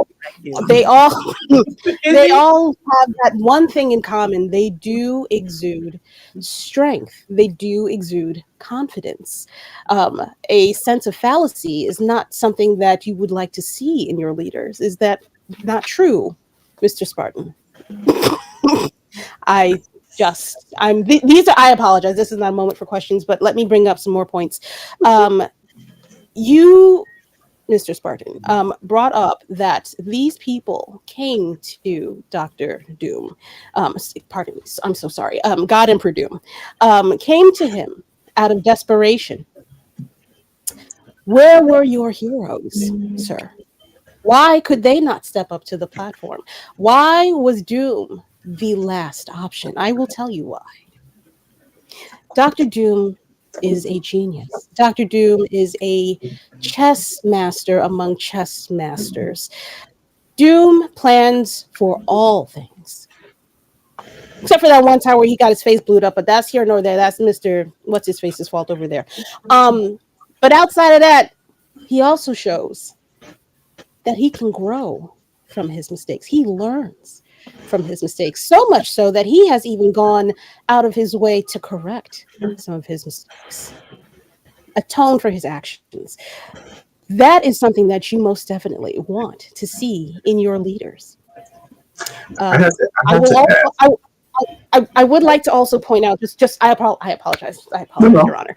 have that one thing in common. They do exude strength. They do exude confidence. A sense of fallacy is not something that you would like to see in your leaders. Is that not true, Mr. Spartan? I apologize. This is not a moment for questions, but let me bring up some more points. You, Mr. Spartan, brought up that these people came to Dr. Doom. Pardon me, I'm so sorry. God Emperor Doom came to him out of desperation. Where were your heroes, sir? Why could they not step up to the platform? Why was Doom the last option? I will tell you why. Dr. Doom is a genius. Dr. Doom is a chess master among chess masters. Doom plans for all things. Except for that one time where he got his face blew up, but that's here nor there. That's Mr. What's-his-face's fault over there. But outside of that, he also shows that he can grow from his mistakes. He learns from his mistakes, so much so that he has even gone out of his way to correct some of his mistakes, atone for his actions. That is something that you most definitely want to see in your leaders. I would like to also point out, I apologize, Your Honor.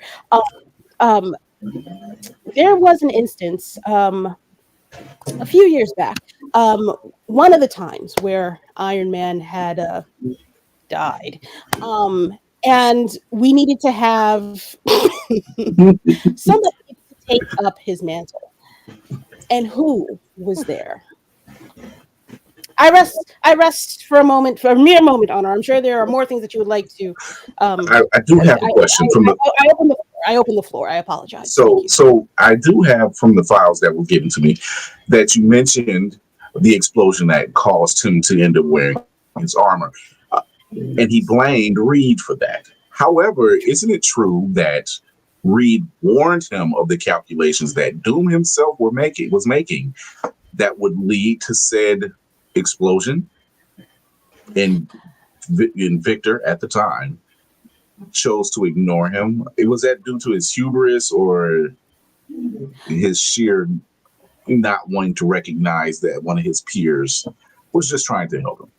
There was an instance a few years back, one of the times where Iron Man had died, and we needed to have somebody to take up his mantle. And who was there? I rest for a mere moment, Honor. I'm sure there are more things that you would like to. I do have a question from the. I opened the floor. I apologize. So I do have from the files that were given to me that you mentioned the explosion that caused him to end up wearing his armor, and he blamed Reed for that. However, isn't it true that Reed warned him of the calculations that Doom himself was making that would lead to said explosion? And Victor at the time chose to ignore him. Was that due to his hubris or his sheer not wanting to recognize that one of his peers was just trying to help him?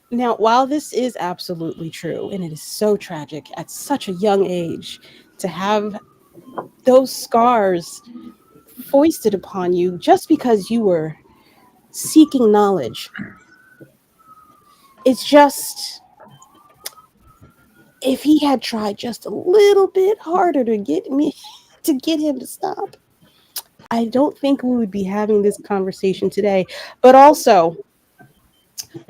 Now, while this is absolutely true, and it is so tragic at such a young age to have those scars foisted upon you just because you were seeking knowledge. It's just, if he had tried just a little bit harder to get him to stop, I don't think we would be having this conversation today. But also,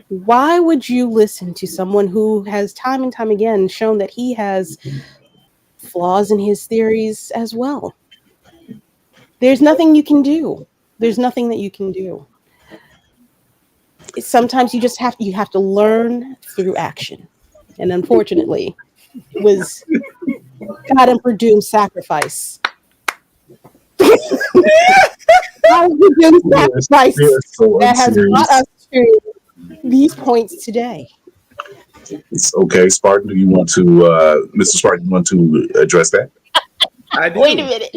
why would you listen to someone who has time and time again shown that he has flaws in his theories as well? There's nothing you can do. There's nothing that you can do. Sometimes you just have to learn through action. And unfortunately, it was God and for Doom's sacrifice. God and for Doom's sacrifice that has brought us to these points today. It's okay, Spartan. Do you want to, Mr. Spartan, you want to address that? I do. Wait a minute.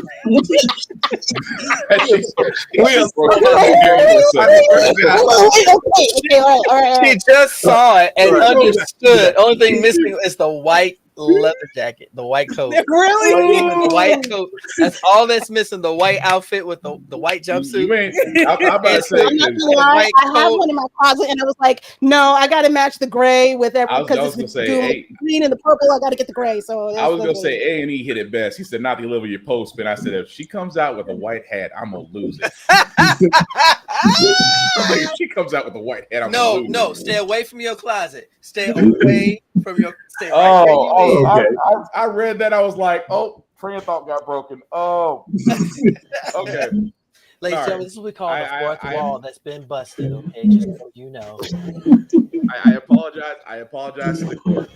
She just saw it and understood. Only thing missing is the white leather jacket, the white coat. Really? The white coat. That's all that's missing. The white outfit with the white jumpsuit. I'm about to say, I'm not gonna lie, I have one in my closet, and I was like, no, I got to match the gray with everything because it's the green and the purple. I got to get the gray. So I was gonna say A&E hit it best. He said not to deliver your post, but I said if she comes out with a white hat, I'm gonna lose it. If she comes out with a white hat, I'm gonna lose it. Stay away from your closet. Stay away from your. Stay right where you live. Okay. I read that. I was like, oh, train of thought got broken. Oh, okay. Ladies and gentlemen, this is what we call the fourth wall that's been busted. Okay, just so you know. I apologize. I apologize to the court.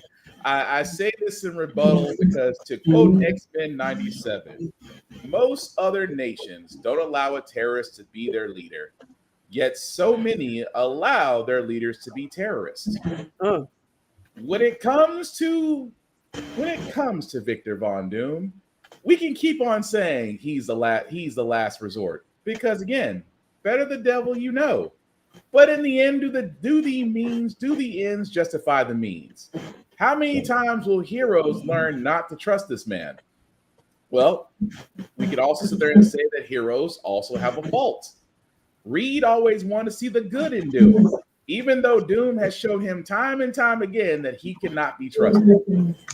I say this in rebuttal because, to quote X-Men 97, most other nations don't allow a terrorist to be their leader, yet so many allow their leaders to be terrorists. When it comes to Victor Von Doom, we can keep on saying he's the last resort because, again, better the devil you know. But in the end, do the ends justify the means? How many times will heroes learn not to trust this man? Well, we could also sit there and say that heroes also have a fault. Reed always wanted to see the good in Doom, even though Doom has shown him time and time again that he cannot be trusted.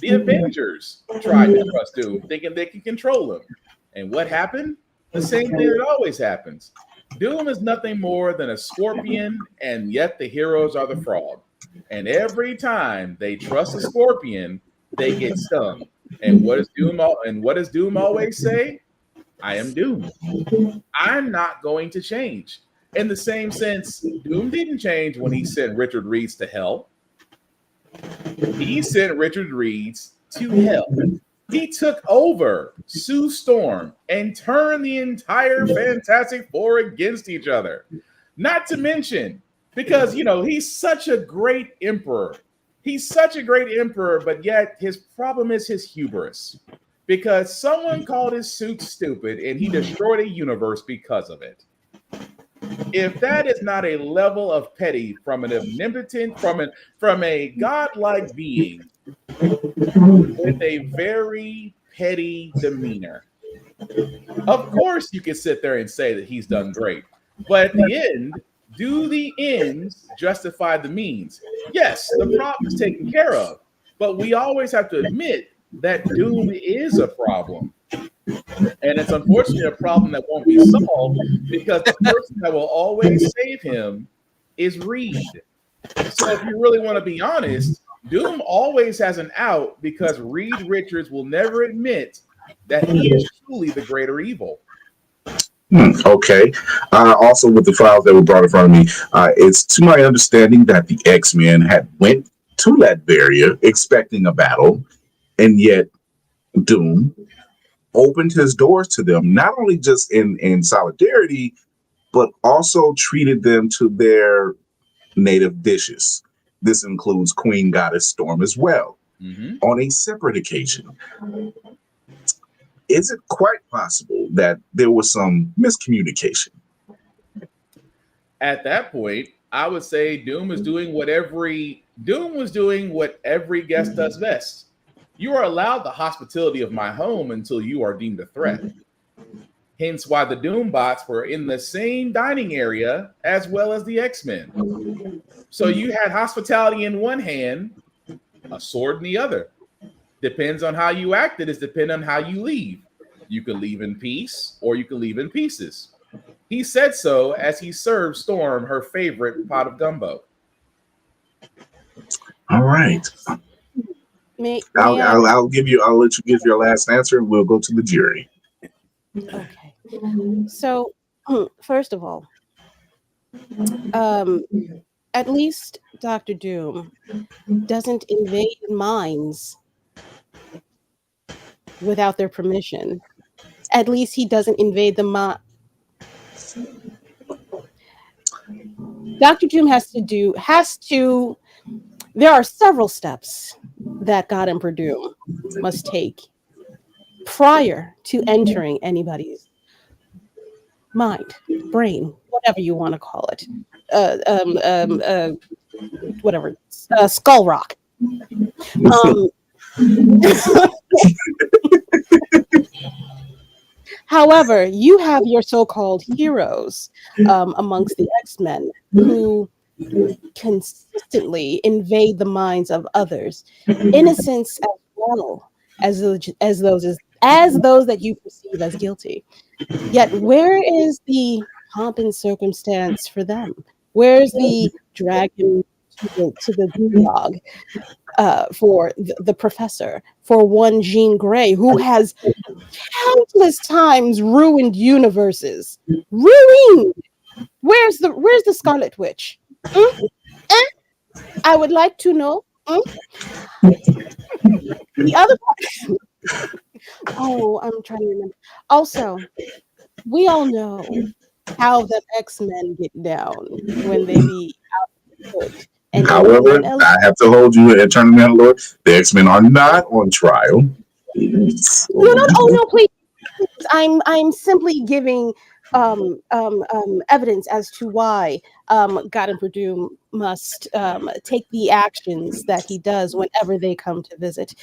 The Avengers tried to trust Doom, thinking they could control him. And what happened? The same thing that always happens. Doom is nothing more than a scorpion, and yet the heroes are the frog. And every time they trust a scorpion, they get stung. And what does Doom always say? I am Doom. I'm not going to change. In the same sense, Doom didn't change when he sent Richard Reeds to hell. He sent Richard Reeds to hell. He took over Sue Storm and turned the entire Fantastic Four against each other. Not to mention, because, he's such a great emperor. He's such a great emperor, but yet his problem is his hubris. Because someone called his suit stupid and he destroyed a universe because of it. If that is not a level of petty from an omnipotent, from a godlike being with a very petty demeanor, of course you can sit there and say that he's done great. But at the end, do the ends justify the means? Yes, the problem is taken care of, but we always have to admit that Doom is a problem. And it's unfortunately a problem that won't be solved because the person that will always save him is Reed. So if you really want to be honest, Doom always has an out because Reed Richards will never admit that he is truly the greater evil. Okay. Also, with the files that were brought in front of me, it's to my understanding that the X-Men had went to Latveria expecting a battle, and yet Doom opened his doors to them, not only just in solidarity, but also treated them to their native dishes. This includes Queen Goddess Storm as well, on a separate occasion. Is it quite possible that there was some miscommunication? At that point, I would say Doom was doing what every guest does best. You are allowed the hospitality of my home until you are deemed a threat. Hence why the Doom bots were in the same dining area as well as the X-Men. So you had hospitality in one hand, a sword in the other. Depends on how you acted, is depending on how you leave. You can leave in peace or you can leave in pieces. He said so as he served Storm her favorite pot of gumbo. All right. I'll let you give your last answer and we'll go to the jury. Okay. So, first of all, at least Dr. Doom doesn't invade minds without their permission. At least he doesn't invade the mind. Dr. Doom has to. There are several steps that God Emperor Doom must take prior to entering anybody's mind, brain, whatever you want to call it, whatever, skull rock. However, you have your so-called heroes amongst the X-Men who consistently invade the minds of others, innocents as well as those that you perceive as guilty. Yet, where is the pomp and circumstance for them? Where's the dragon to the gulag for the professor? For one Jean Grey, who has countless times ruined universes. Ruined. Where's the Scarlet Witch? I would like to know. The other part. Oh, I'm trying to remember. Also, we all know how the X-Men get down when they be out. However, I have to hold you at Eternal Mandalorian. The X-Men are not on trial. No, please. I'm simply giving evidence as to why God Emperor Doom must take the actions that he does whenever they come to visit.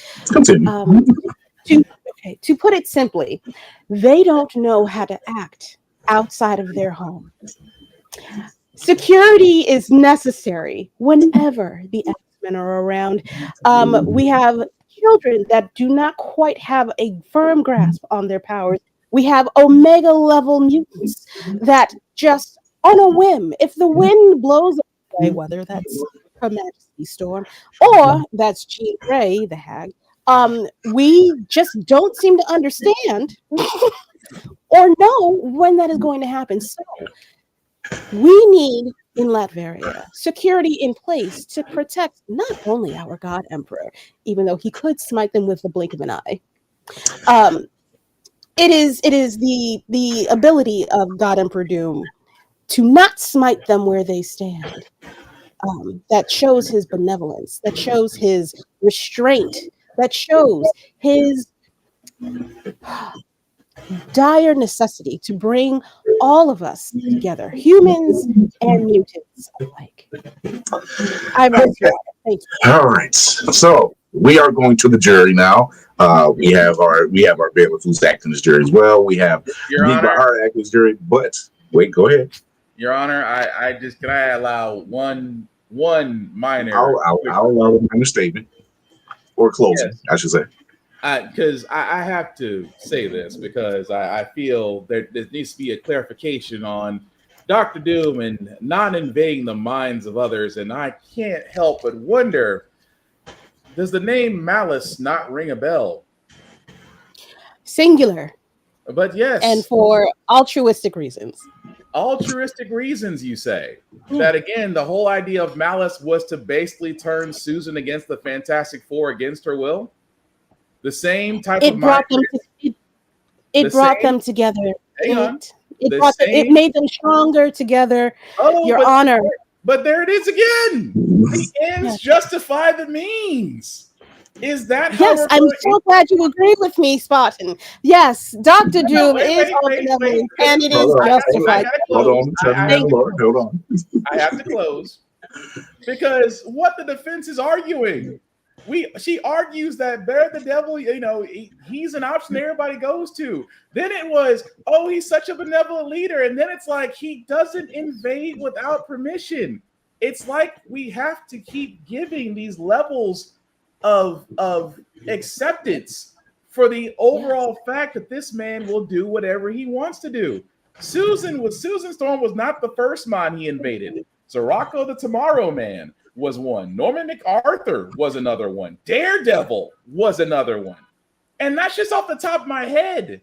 To put it simply, they don't know how to act outside of their home. Security is necessary whenever the X-Men are around. We have children that do not quite have a firm grasp on their powers. We have Omega level mutants that just on a whim, if the wind blows away, whether that's Her Majesty's Storm or that's Jean Grey, the Hag, we just don't seem to understand or know when that is going to happen. So we need in Latveria security in place to protect not only our God Emperor, even though he could smite them with the blink of an eye. It is the ability of God Emperor Doom to not smite them where they stand. That shows his benevolence, that shows his restraint, that shows his dire necessity to bring all of us together, humans and mutants alike. Thank you. All right, so we are going to the jury now. We have our bailiff who's acting as jury as well. We have Your Honor, our acting as jury. But wait, go ahead. Your Honor, can I allow one minor? I'll allow a minor statement or closing, yes. I should say. Because I have to say this because I feel there needs to be a clarification on Dr. Doom and not invading the minds of others. And I can't help but wonder, does the name Malice not ring a bell? Singular. But yes. And for altruistic reasons. Altruistic reasons, you say? That again, the whole idea of Malice was to basically turn Susan against the Fantastic Four against her will? The same type of brought them together. It made them stronger together. Your Honor. But there it is again. The ends justify the means. Is that how? Yes, I'm so glad you agree with me, Spartan. Yes, Dr. Doom is all benevolent, and it is justified. Hold on. I have to close because what the defense is arguing She argues that Bear the Devil, he's an option everybody goes to. Then it was, oh, he's such a benevolent leader, and then it's like he doesn't invade without permission. It's like we have to keep giving these levels of acceptance for the overall fact that this man will do whatever he wants to do. Susan Storm was not the first mind he invaded. Sirocco the Tomorrow Man was one. Norman MacArthur was another one. Daredevil was another one. And that's just off the top of my head.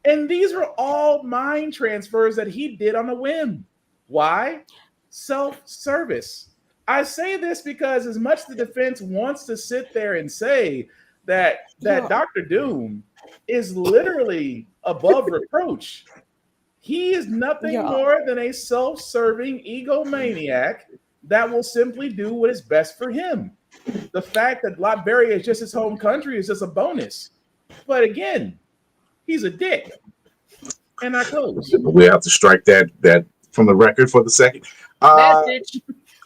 And these were all mind transfers that he did on a whim. Why? Self-service. I say this because as much as the defense wants to sit there and say that Dr. Doom is literally above reproach, he is nothing more than a self-serving egomaniac that will simply do what is best for him. The fact that Latveria is just his home country is just a bonus. But again, he's a dick. And I close. We have to strike that from the record for the second.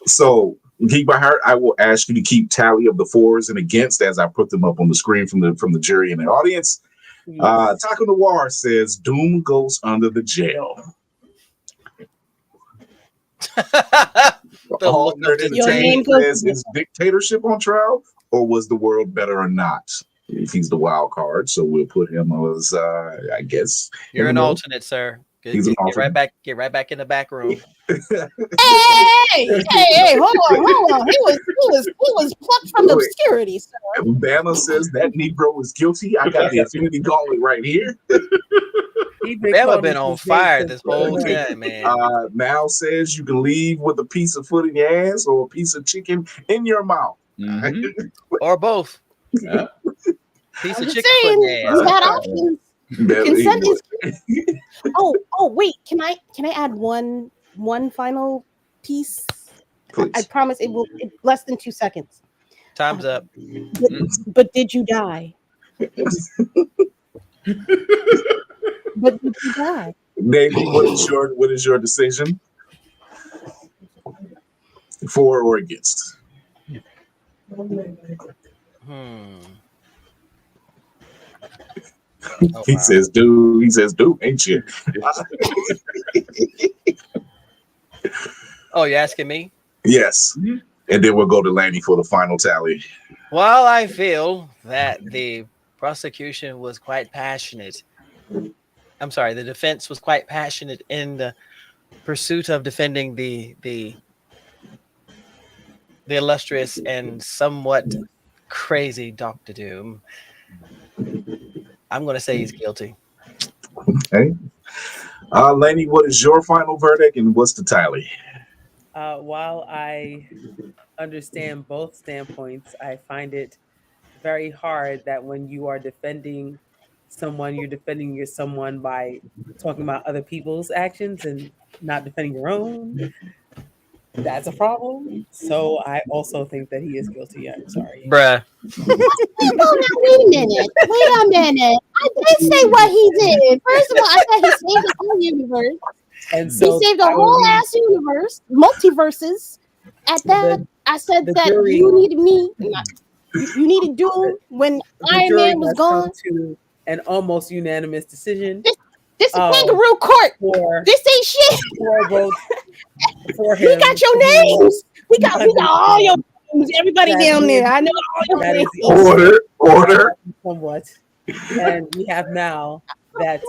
So, Geek by Heart, I will ask you to keep tally of the fors and against as I put them up on the screen from the jury and the audience. Taco Noir says Doom goes under the jail. All Nerd Entertainment says, is dictatorship on trial, or was the world better or not? If he's the wild card, so we'll put him as I guess you're an alternate, sir. Get right back in the back room. Hey, hold on. He was plucked from obscurity, sir. Banner says that Negro is guilty. I got the Infinity Gauntlet right here. Bama been on fire this whole time, man. Mal says you can leave with a piece of foot in your ass or a piece of chicken in your mouth. Mm-hmm. Or both. Yeah. Piece of chicken foot in your ass. You got options. Consent is. Oh, wait. Can I add one final piece? Please. I promise it will less than 2 seconds. Time's up. But did you die? But did you die? Navy, what is your decision? For or against? He says, dude, ain't you? Oh, you're asking me? Yes. And then we'll go to Lanny for the final tally. Well, I feel that the prosecution was quite passionate. I'm sorry, the defense was quite passionate in the pursuit of defending the illustrious and somewhat crazy Dr. Doom. I'm going to say he's guilty. Okay. Laney, what is your final verdict and what's the tally? While I understand both standpoints, I find it very hard that when you are defending someone, you're defending someone by talking about other people's actions and not defending your own. That's a problem. So I also think that he is guilty. I'm sorry. Bruh. Wait a minute. I did say what he did. First of all, I said he saved the whole universe. And so he saved the whole ass universe, multiverses. At that, I said that jury, you needed me. You needed Doom when Iron Man was gone. To an almost unanimous decision. This is kangaroo court. This ain't shit. For him. We got your names. We got all your names. Everybody down there. I know all your names. Order. Somewhat. And we have Mal that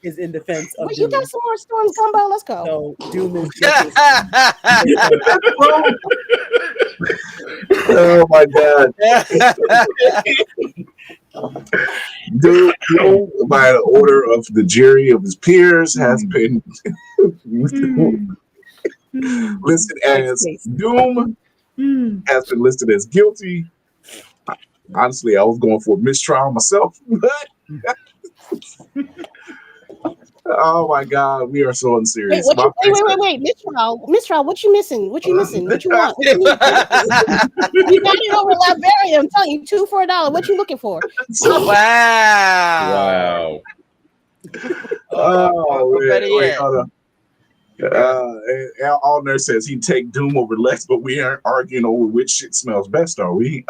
is in defense of Wait, Doom. you got some more storms gumbo? Let's go. So Doom is Oh my God. Doom, by the order of the jury of his peers, has been listed as Doom, has been listed as guilty. Honestly, I was going for a mistrial myself, but oh my God, we are so unserious. Wait. Mistrial, what you missing? What you missing? What you want? What you need? You got it over Latveria. I'm telling you, 2 for $1. What you looking for? Wow. Oh, wait, hold on. All Nerd says he'd take Doom over Lex, but we aren't arguing over which shit smells best, are we?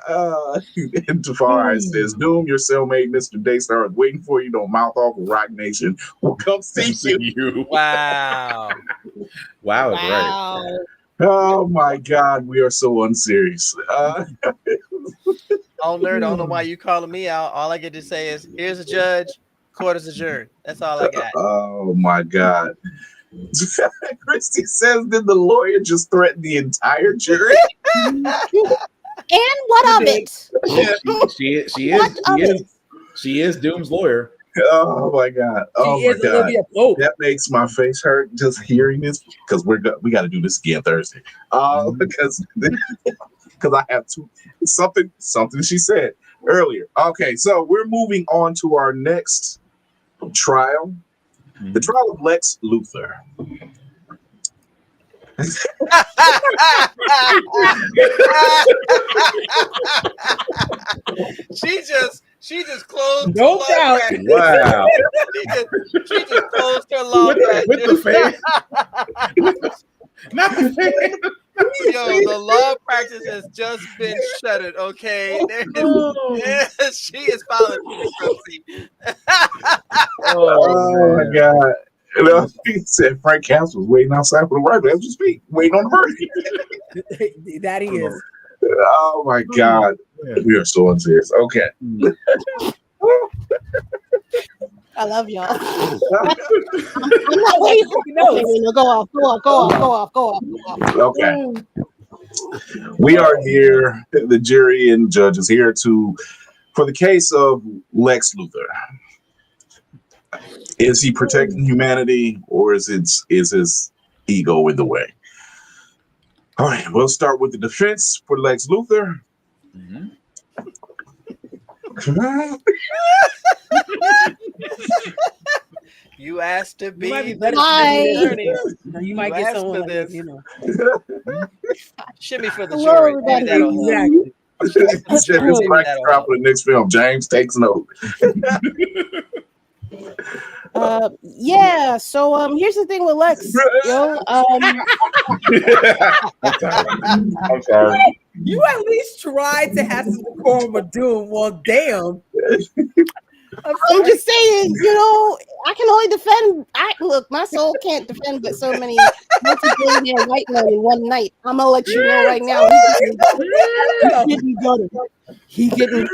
And Tafari says, Doom, your cellmate, Mr. Daystar, is waiting for you. Don't mouth off. Rock Nation will come see you. Wow. Wow, is right. Wow. Oh my God, we are so unserious. Oh, nerd, I don't know why you calling me out. All I get to say is, here's a judge, court is adjourned. That's all I got. Oh my God. Christy says, did the lawyer just threaten the entire jury? And what of it? She is Doom's lawyer. Oh my God. Oh my God. That makes my face hurt just hearing this because we got to do this again Thursday. Because I have something she said earlier. Okay, so we're moving on to our next trial. The trial of Lex Luthor. She just closed. No doubt. Wow. She just closed her law with the fan. Not the fan. Yo, the law practice has just been shuttered. Okay, she is following bankruptcy. Oh my God. You know, he said Frank Cass was waiting outside for the rifle as we speak, waiting on the verdict. That he is. Oh my God. We are so unserious. Okay. I love y'all. I'm not waiting. Go off. Okay. We are here, the jury and judges here for the case of Lex Luthor. Is he protecting humanity or is his ego in the way? All right, we'll start with the defense for Lex Luthor. You asked to be. You might be the better attorney. You might get someone like this, Shimmy for the Hello, jury. everybody. Exactly. Just practice drop for the next film. James takes note. Yeah, so here's the thing with Lex. I'm sorry. You at least tried to have some decorum with Doom. Well, damn. I'm just saying, I can only defend. Look, my soul can't defend but so many multi-billionaire white men in one night. I'm gonna let you know right now. He getting better. He's getting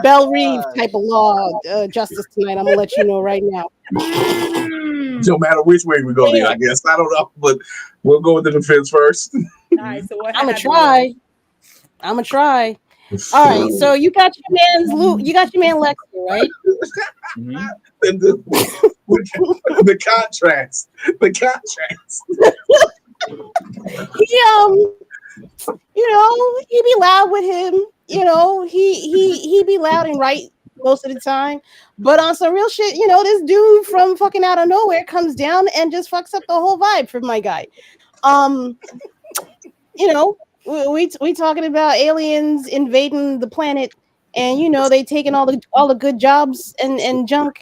Belle Reeve type of law justice tonight. I'm gonna let you know right now. No matter which way we go there, I guess. I don't know, but we'll go with the defense first. All right, so what I'm gonna try. All right, so you got your man Lex, right? The contrast. He be loud with him. He be loud and right most of the time. But on some real shit, this dude from fucking out of nowhere comes down and just fucks up the whole vibe for my guy. We talking about aliens invading the planet, and they taking all the good jobs and junk.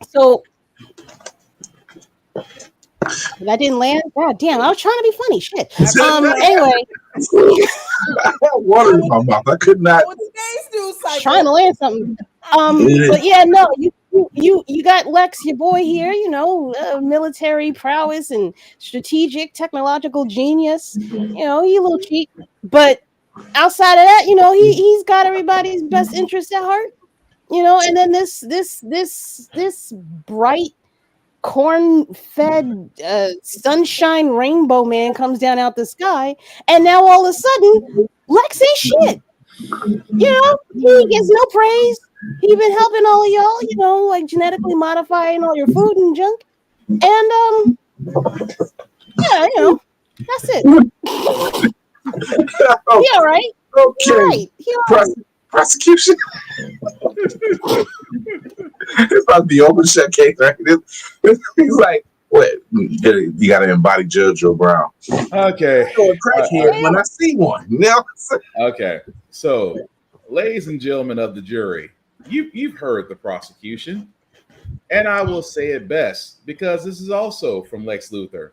So that didn't land. God damn! I was trying to be funny. Shit. Anyway, I had water in my mouth. I could not. Trying to land something. But yeah, no. You got Lex, your boy here. Military prowess and strategic technological genius. He a little cheap, but outside of that, he's got everybody's best interest at heart. And then this bright, corn-fed sunshine rainbow man comes down out the sky, and now all of a sudden Lex ain't shit. He gets no praise. He been helping all of y'all, like genetically modifying all your food and junk. And that's it. Yeah, right. Okay. Prosecution. It's about the open shut case, right? He's like, what? You got to embody Judge Joe Brown. Okay. Crackhead when I see one. Okay. So, ladies and gentlemen of the jury, you've heard the prosecution, and I will say it best because this is also from Lex Luthor.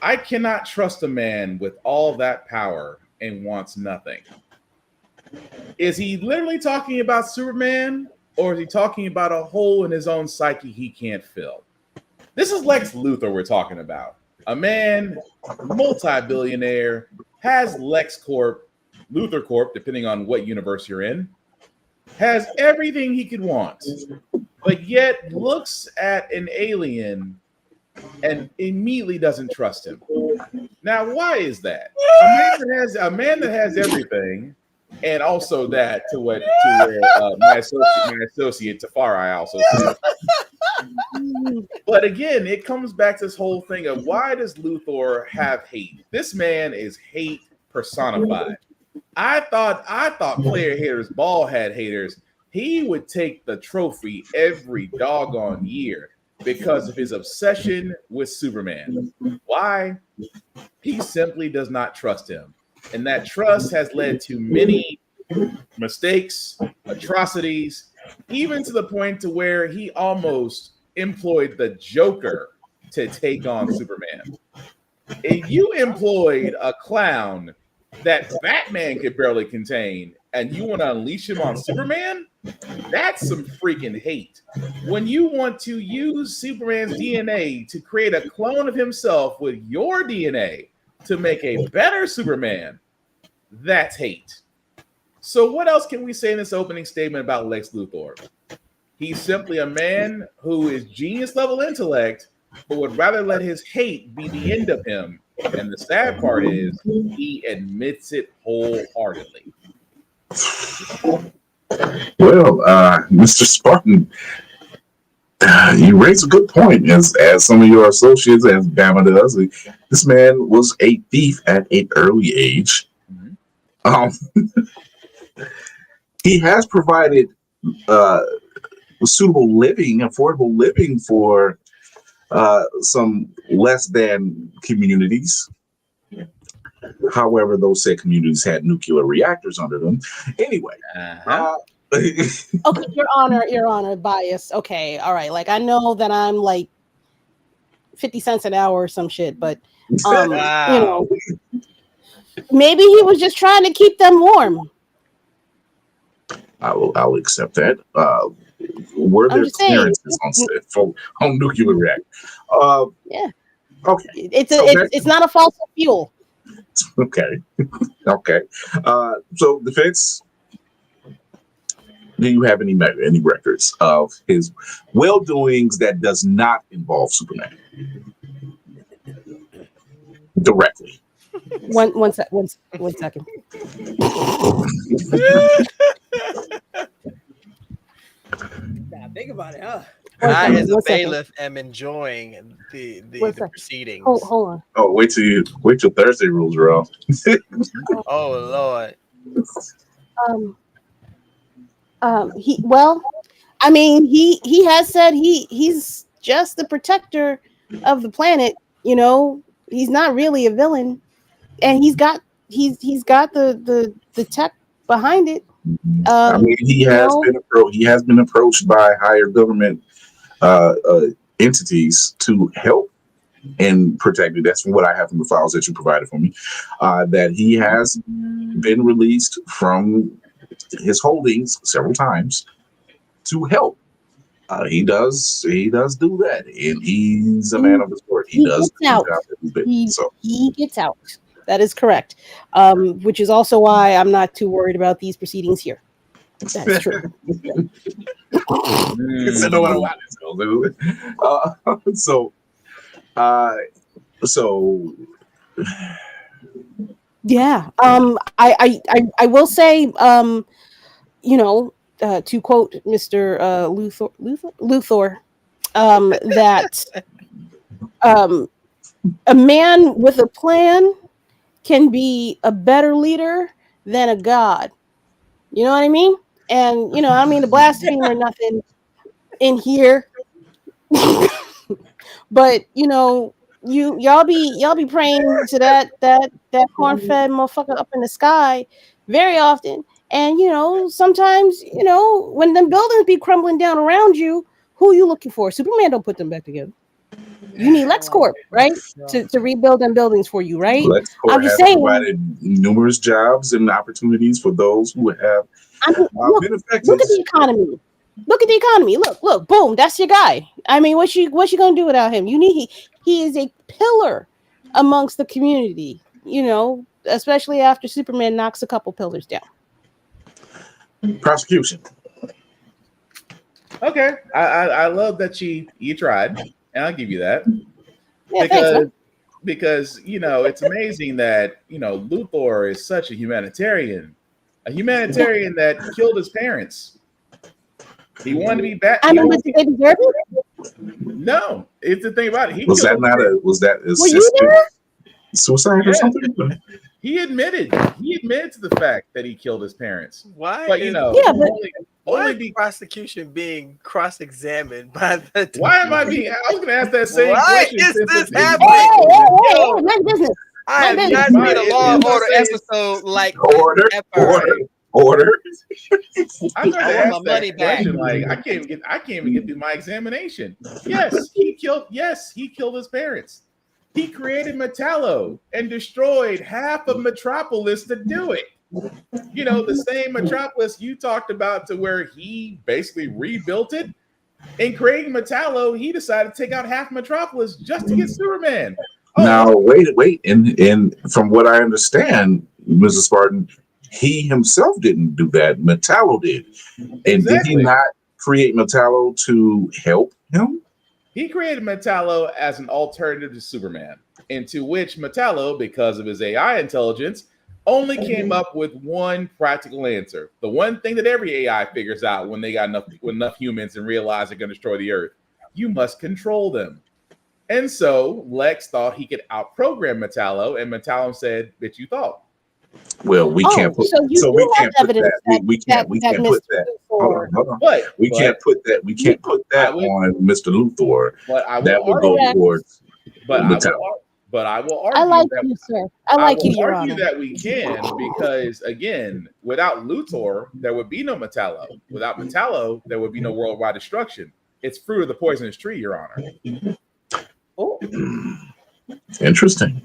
I cannot trust a man with all that power and wants nothing. Is he literally talking about Superman, or is he talking about a hole in his own psyche he can't fill? This is Lex Luthor we're talking about. A man, multi-billionaire, has Luthor Corp, depending on what universe you're in, has everything he could want, but yet looks at an alien and immediately doesn't trust him. Now, why is that? A man that has everything, and also that to where my associate Tafari also said. But again, it comes back to this whole thing of why does Luthor have hate? This man is hate personified. I thought player haters, ball had haters. He would take the trophy every doggone year because of his obsession with Superman. Why? He simply does not trust him. And that trust has led to many mistakes, atrocities, even to the point to where he almost employed the Joker to take on Superman. If you employed a clown that Batman could barely contain and you want to unleash him on Superman, that's some freaking hate. When you want to use Superman's DNA to create a clone of himself with your DNA to make a better Superman, that's hate. So what else can we say in this opening statement about Lex Luthor? He's simply a man who is genius level intellect, but would rather let his hate be the end of him. And the sad part is he admits it wholeheartedly. Well, Mr. Spartan, you raise a good point. As some of your associates, as Bama does, this man was a thief at an early age. He has provided suitable living, affordable living for some less than communities. However, those said communities had nuclear reactors under them. Anyway. Okay, Your Honor, bias. Okay, all right. Like I know that I'm like 50 cents an hour or some shit, but you know, maybe he was just trying to keep them warm. I'll accept that. Were there clearances on nuclear reactor? Yeah. Okay. It's not a fossil fuel. Okay. Okay. So defense, do you have any records of his well-doings that does not involve Superman directly? One second. Think about it, huh? I, as a bailiff, am enjoying the proceedings. Hold on. Oh, wait till Thursday rules are out. Oh Lord. He has said he's just the protector of the planet. You know, he's not really a villain, and he's got the tech behind it. He has been approached by higher government entities to help and protect it. That's what I have from the files that you provided for me. That he has been released from his holdings several times to help. He does do that, and he's a man of his word. He does gets out. He gets out. That is correct. Which is also why I'm not too worried about these proceedings here. That's true. Yeah. I will say, you know, to quote Mr. Luthor, that a man with a plan can be a better leader than a god. You know what I mean? And you know, I mean to blaspheme or nothing in here, but you know, y'all be praying to that corn-fed motherfucker up in the sky very often. And you know, sometimes, you know, when them buildings be crumbling down around you, who you looking for? Superman don't put them back together. You need LexCorp, right? To rebuild them buildings for you, right? Lex I'm Luthor just has saying. provided numerous jobs and opportunities for those who have I mean, been affected. look at the economy. Look at the economy. Look, boom, that's your guy. I mean, what's you gonna do without him? He is a pillar amongst the community, especially after Superman knocks a couple pillars down. Prosecution. Okay, I love that you tried, and I'll give you that. Yeah, because it's amazing that Luthor is such a humanitarian that killed his parents. He wanted to be back. I mean, did they deserve it? No, it's the thing about it. Was that Were you there? Suicide or something? He admitted to the fact that he killed his parents. Why? But only the prosecution being cross-examined by the. Why am I being? I was going to ask that same Why question. is this happening? Hey, my business. I have not seen a Law and Order episode like Order. I'm going to ask my that money back. question. Like I can't even get through my examination. Yes, he killed his parents. He created Metallo and destroyed half of Metropolis to do it. The same Metropolis you talked about, to where he basically rebuilt it. In creating Metallo, he decided to take out half Metropolis just to get Superman. Now, wait. And from what I understand, Mrs. Spartan, he himself didn't do that. Metallo did. And did he not create Metallo to help him? He created Metallo as an alternative to Superman, into which Metallo, because of his AI intelligence, only came up with one practical answer. The one thing that every AI figures out when they got enough humans and realize they're going to destroy the Earth: you must control them. And so Lex thought he could outprogram Metallo, and Metallo said, "Bitch, you thought." Well, we can't put that. We can't put that. Hold on. We can't put that on Mr. Luthor. But I that would go towards. But I will argue. I like you, sir. I like you, Your argue Honor. that we can, because again, without Luthor, there would be no Metallo. Without Metallo, there would be no worldwide destruction. It's fruit of the poisonous tree, Your Honor. Oh. Interesting.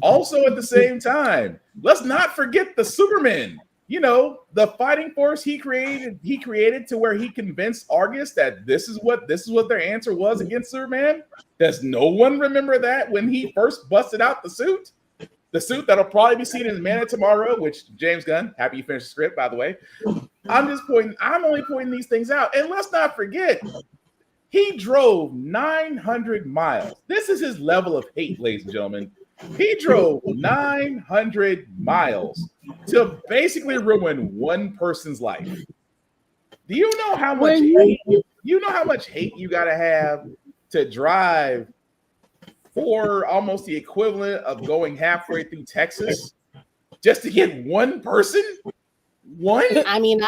Also, at the same time, let's not forget the Superman. The fighting force he created to where he convinced Argus that this is what their answer was against Superman. Does no one remember that when he first busted out the suit? The suit that'll probably be seen in Man of Tomorrow, which James Gunn, happy you finished the script, by the way. I'm only pointing these things out. And let's not forget, he drove 900 miles. This is his level of hate, ladies and gentlemen. He drove 900 miles to basically ruin one person's life. Do you know how much hate you gotta have to drive for almost the equivalent of going halfway through Texas just to get one person? One? I mean,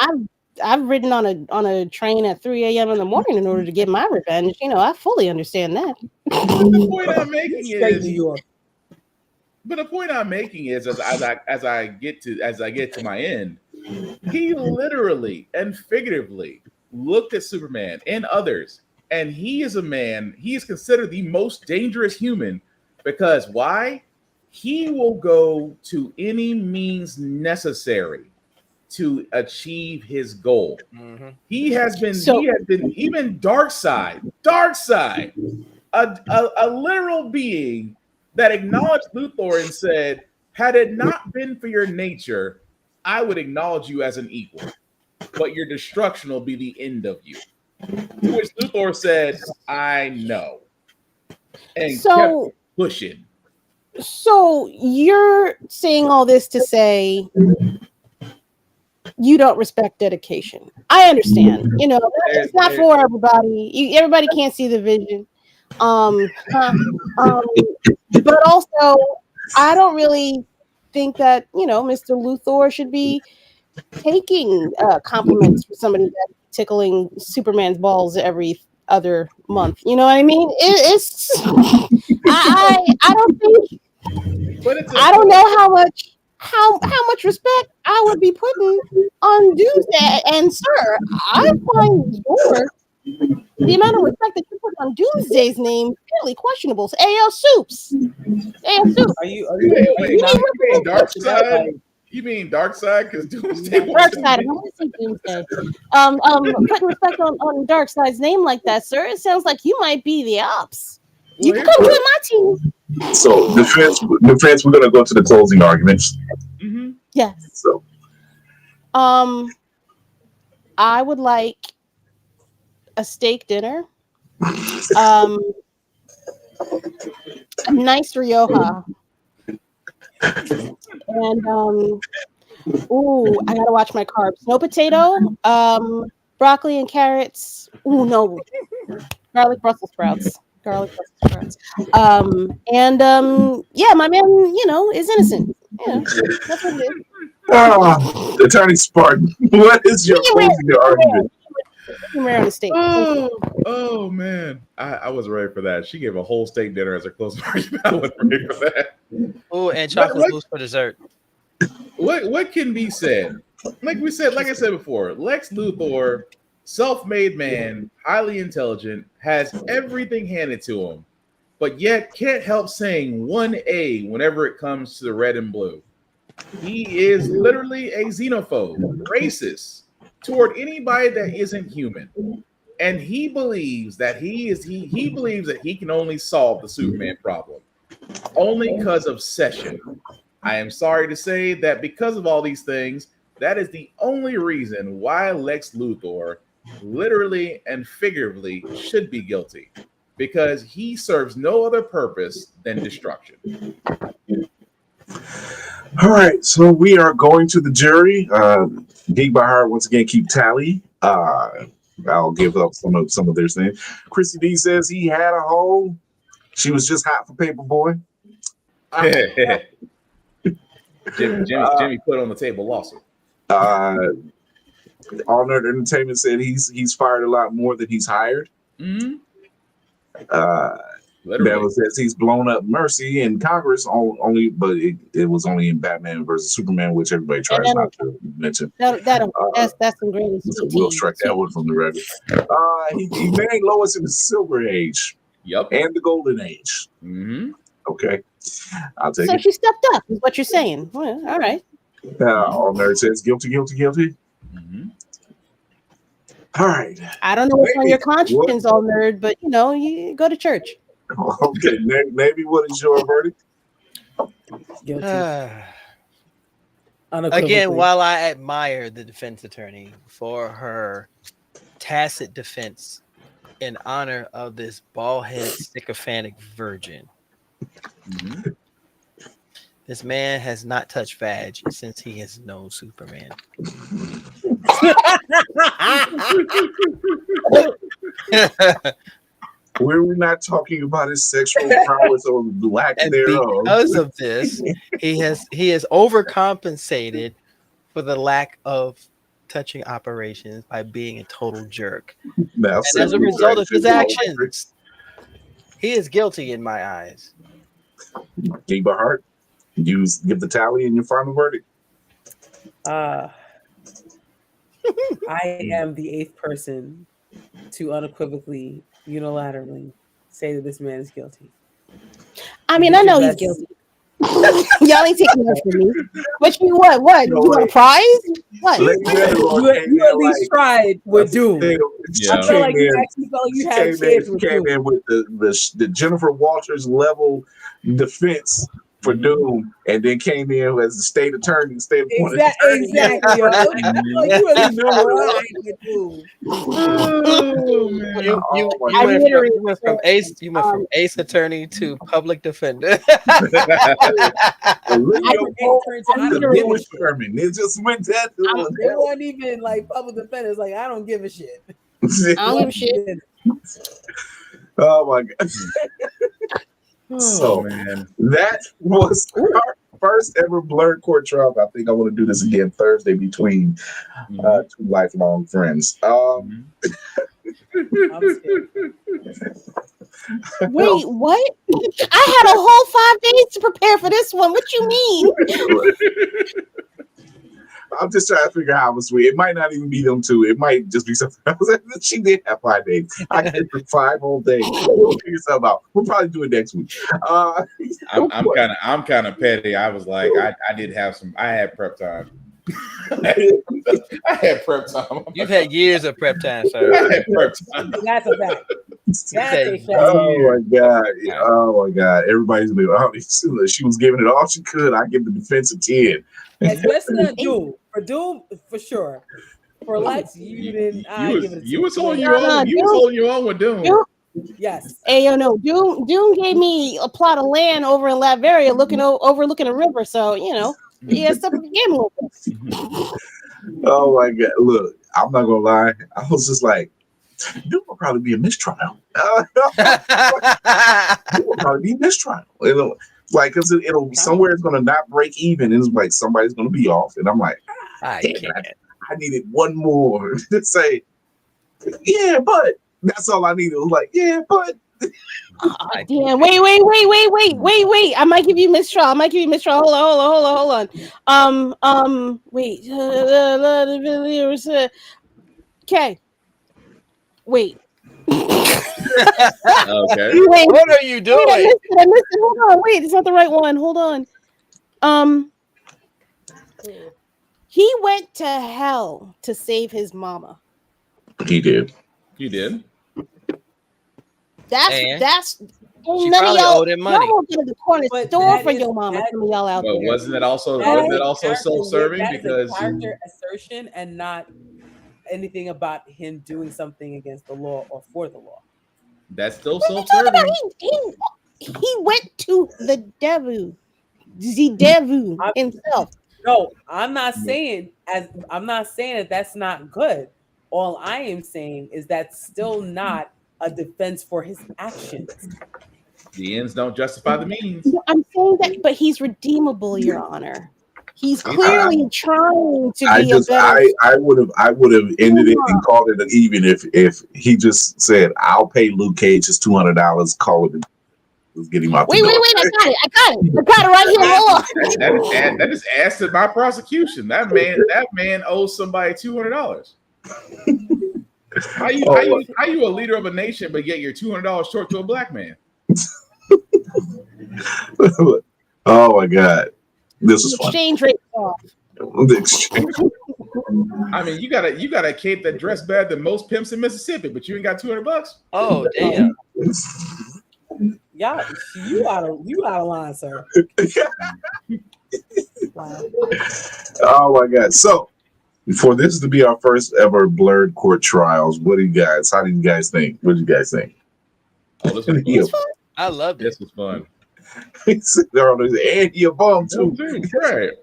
I've ridden on a train at 3 a.m. in the morning in order to get my revenge. I fully understand that. The point I'm making is, but the point I'm making is, as I get to my end, he literally and figuratively looked at Superman and others, and he is considered the most dangerous human, because why? He will go to any means necessary to achieve his goal. Mm-hmm. He has been even Darkseid, a literal being that acknowledged Luthor and said, had it not been for your nature, I would acknowledge you as an equal, but your destruction will be the end of you. To which Luthor said, I know. And kept pushing. So you're saying all this to say you don't respect dedication. I understand. It's not for everybody. Everybody can't see the vision. But also, I don't really think that Mr. Luthor should be taking compliments from somebody that's tickling Superman's balls every other month. You know what I mean? It's I don't think. I don't know how much respect I would be putting on Doomsday. And sir, I find the amount of respect that you put on Doomsday's name fairly questionable. A.L. Soups. A.L. Soups. Are you Wait, not you mean Dark Side? like, You mean Dark Side? Because Doomsday Dark Side. I want to say Doomsday. Putting respect on Dark Side's name like that, sir. It sounds like you might be the ops. You can come join my team. So defense, we're gonna go to the closing arguments. Mm-hmm. Yes. So I would like a steak dinner. A nice Rioja. And I gotta watch my carbs. No potato, broccoli and carrots. No, garlic Brussels sprouts. Yeah, my man, is innocent. Yeah, that's what it is. Attorney Spartan, what is your closing argument? Oh man, I was ready for that. She gave a whole steak dinner as her closing argument. I was ready for that. Oh, and chocolate mousse for dessert. What can be said? Like I said before, Lex Luthor, self-made man, highly intelligent, has everything handed to him, but yet can't help saying one A whenever it comes to the red and blue. He is literally a xenophobe, racist toward anybody that isn't human. And he believes that he believes that he can only solve the Superman problem only because of Session. I am sorry to say that because of all these things, that is the only reason why Lex Luthor literally and figuratively should be guilty, because he serves no other purpose than destruction. All right, so we are going to the jury. Geek by Heart once again keep tally. I'll give up some of their things. Chrissy D says he had a hole. She was just hot for Paperboy. Jimmy put on the table also. All Nerd Entertainment said he's fired a lot more than he's hired. Mm-hmm. Bevel says he's blown up Mercy in Congress only, but it was only in Batman versus Superman, which everybody tries not to mention. That's some great. So we'll strike that one from the record. He married Lois in the Silver Age. Yep. And the Golden Age. Mm-hmm. Okay. I'll take So it. she stepped up, is what you're saying. Well, all right. All Nerd says guilty. Mm-hmm. All right. I don't know what's on your conscience, all nerd, but you go to church. Okay, maybe what is your verdict? Guilty. Again, while I admire the defense attorney for her tacit defense in honor of this bald-headed sycophantic virgin, this man has not touched vag since he has known Superman. We're not talking about his sexual prowess or lack thereof. Because of this, he has overcompensated for the lack of touching operations by being a total jerk. Now, and as a result of his actions, he is guilty in my eyes. Geek by Heart, you give the tally in your final verdict. I am the 8th person to unequivocally, unilaterally say that this man is guilty. I mean, I know he's guilty. Y'all ain't taking that from me. What you what? What? You want a prize? What? You at least tried with Doom. Yeah. I feel like you actually felt like you had a chance with came Doom. in with the Jennifer Walters level defense for Doom, and then came in as the state attorney, state appointed attorney. Exactly. Yo. Like you at least tried with Doom. You went from ace attorney to public defender. It just went that. It wasn't even like public defenders. Like I don't give a shit. I don't give a shit. Oh my god. So man, that was our first ever Blerd Court Trials. I think I want to do this again Thursday between two lifelong friends. Wait, what? I had a whole 5 days to prepare for this one. What you mean? I'm just trying to figure out how it was sweet. It might not even be them two. It might just be something else. She did have 5 days. I get it for 5 whole days. We'll figure something out. We'll probably do it next week. I'm kind of petty. I was like, I had prep time. I had prep time. You've had years of prep time, sir. I had prep time. That's a fact. That's a fact. Oh my god! Everybody's like, oh, she was giving it all she could. I give the defense a 10. Especially on Doom. For Doom, for sure. For Lex, you didn't. You was holding your own. You was holding your own with Doom. Yes. Hey, no, Doom gave me a plot of land over in Latveria, overlooking a river. So yeah, step up the game a little bit. Oh my god! Look, I'm not gonna lie. I was just like, Doom will probably be a mistrial. Doom will probably be a mistrial. Like, cause it'll somewhere it's gonna not break even, and it's like somebody's gonna be off, and I'm like, I needed one more to say, yeah, but that's all I needed. It was like, yeah, but. Damn! Wait! I might give you mistrial. Hold on. Wait. Okay. Wait. Okay. Wait. What are you doing? I missed it. Hold on. Wait, it's not the right one. Hold on. He went to hell to save his mama. He did. That's She none of probably y'all owed him money. Y'all won't get to the corner store for your mama. Some of y'all out But there. wasn't it also self-serving? That is Because a character assertion and not anything about him doing something against the law or for the law. that's still What are you talking self-serving. about? He went to the devil himself. No, I'm not saying that that's not good. All I am saying is that's still not a defense for his actions. The ends don't justify the means. I'm saying that, but he's redeemable, Your Honor. He's clearly trying to be a better. I would have ended it and called it an even if he just said, "I'll pay Luke Cage his $200. Call it. Let's get him out." Wait! I got it right here. Hold on. That is asked at my prosecution. That man owes somebody $200. How you a leader of a nation, but yet you're $200 short to a black man? Oh my god, this is fun. Exchange rate off. The exchange. I mean, you got a cape that dress better than most pimps in Mississippi, but you ain't got $200. Oh damn! Y'all, you out of line, sir. Wow. Oh my god! So, for this to be our first ever Blerd Court Trials, how do you guys think? What do you guys think? Oh, this was fun. I loved it. This was fun. And he a bum too. Right.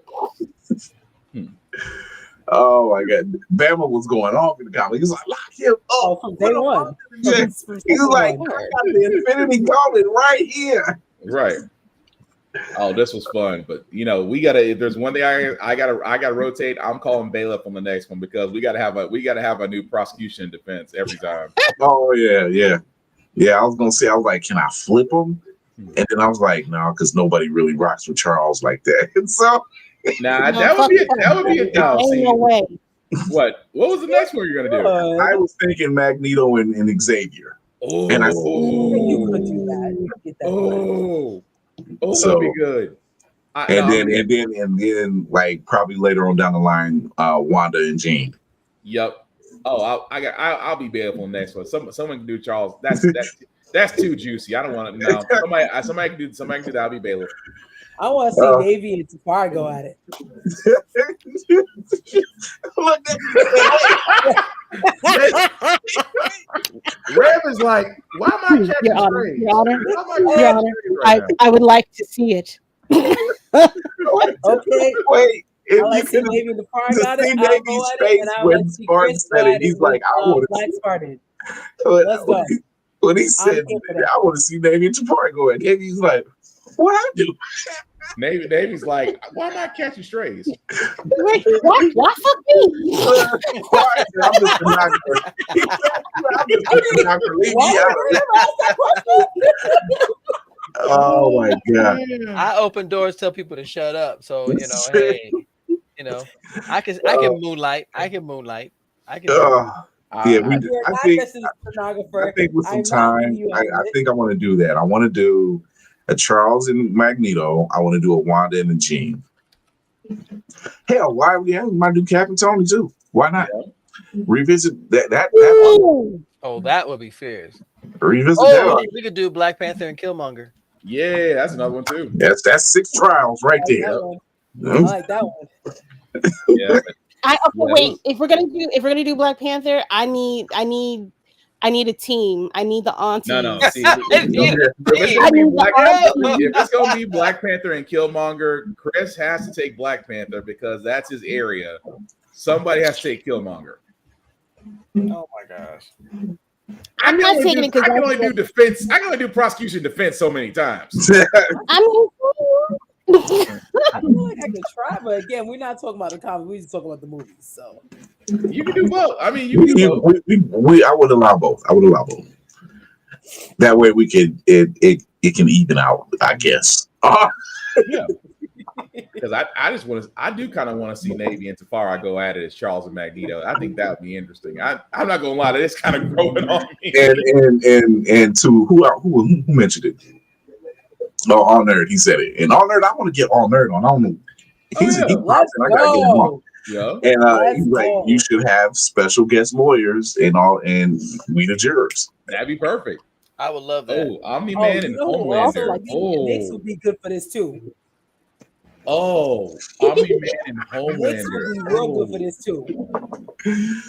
Oh my god, Bama was going off in the comment. He was like, "Lock him up." From day one. He was like, "I got the Infinity Gauntlet right here." Right. Oh, this was fun, but we gotta. If there's one thing I gotta rotate. I'm calling bailiff on the next one because we gotta have a new prosecution and defense every time. Oh yeah. I was gonna say, I was like, "Can I flip him?" And then I was like, "No," because nobody really rocks with Charles like that. And so, that would be a no. Ain't no way. What was the next one you're gonna do? I was thinking Magneto and Xavier. Oh, and I You could do that. You could get that. So, that'd be good. And then, like probably later on down the line, Wanda and Jean. Yep. Oh, I'll be bailiff on the next one. Someone can do Charles. That's too juicy. I don't want to. No, somebody can do that. I'll be bailiff. I want to see Navy and Tafari go at it. Look, Rev is like, why am I catching Your Honor, straight? Your Honor, Why am I Your catching Honor, straight right now? I would like to see it. Okay. Wait. I like to see Navy and Tafari got it. I'll go at it, and I when want to see Spartan Chris said go it, at he's it like, with, I want Black to. Spartan. Let's go. When he said, here for that. I want to see Navy and Tapari go at it, he's like, what I do? Navy's like, why am I catching strays? Why fuck me? I'm just a knocker. Leave me out. Oh my god! I open doors, tell people to shut up. So hey, You know, I can moonlight. I can moonlight. I can. Yeah, we. You're I not think. just a stenographer. I think with some I'm not giving time, you I a think I want to do that. I want to do a Charles and Magneto. I want to do a Wanda and a Jean. Hell, why we might do Cap and Tony too? Why not revisit that? Oh, that would be fierce. Revisit Oh, that. we could do Black Panther and Killmonger. Yeah, that's another one too. That's 6 trials right there. I like that one. Yeah. Wait. If we're gonna do Black Panther, I need a team. I need the aunties. No. See, if it's gonna be Black Panther and Killmonger, Chris has to take Black Panther because that's his area. Somebody has to take Killmonger. Oh my gosh. I'm not taking it because I can only do defense. I can only do prosecution defense so many times. I feel like I could try, but again, we're not talking about the comic. We just talking about the movies. So you can do both. I mean, you can do both. I would allow both. That way we can it can even out, I guess. Yeah. Because I do kind of want to see Navy and Tafara go at it as Charles and Magneto. I think that would be interesting. I'm not gonna lie, it's kind of growing on me. And to who mentioned it? Oh, All Nerd, he said it. And All Nerd, I want to get All Nerd on. I don't know. I gotta get him on. Yeah. And he's like, you should have special guest lawyers and we the jurors. That'd be perfect. I would love that. Oh, Omni-Man and Homelander. Knicks would be good for this too. Oh, Omni-Man and Homelander. Would be real good for this too.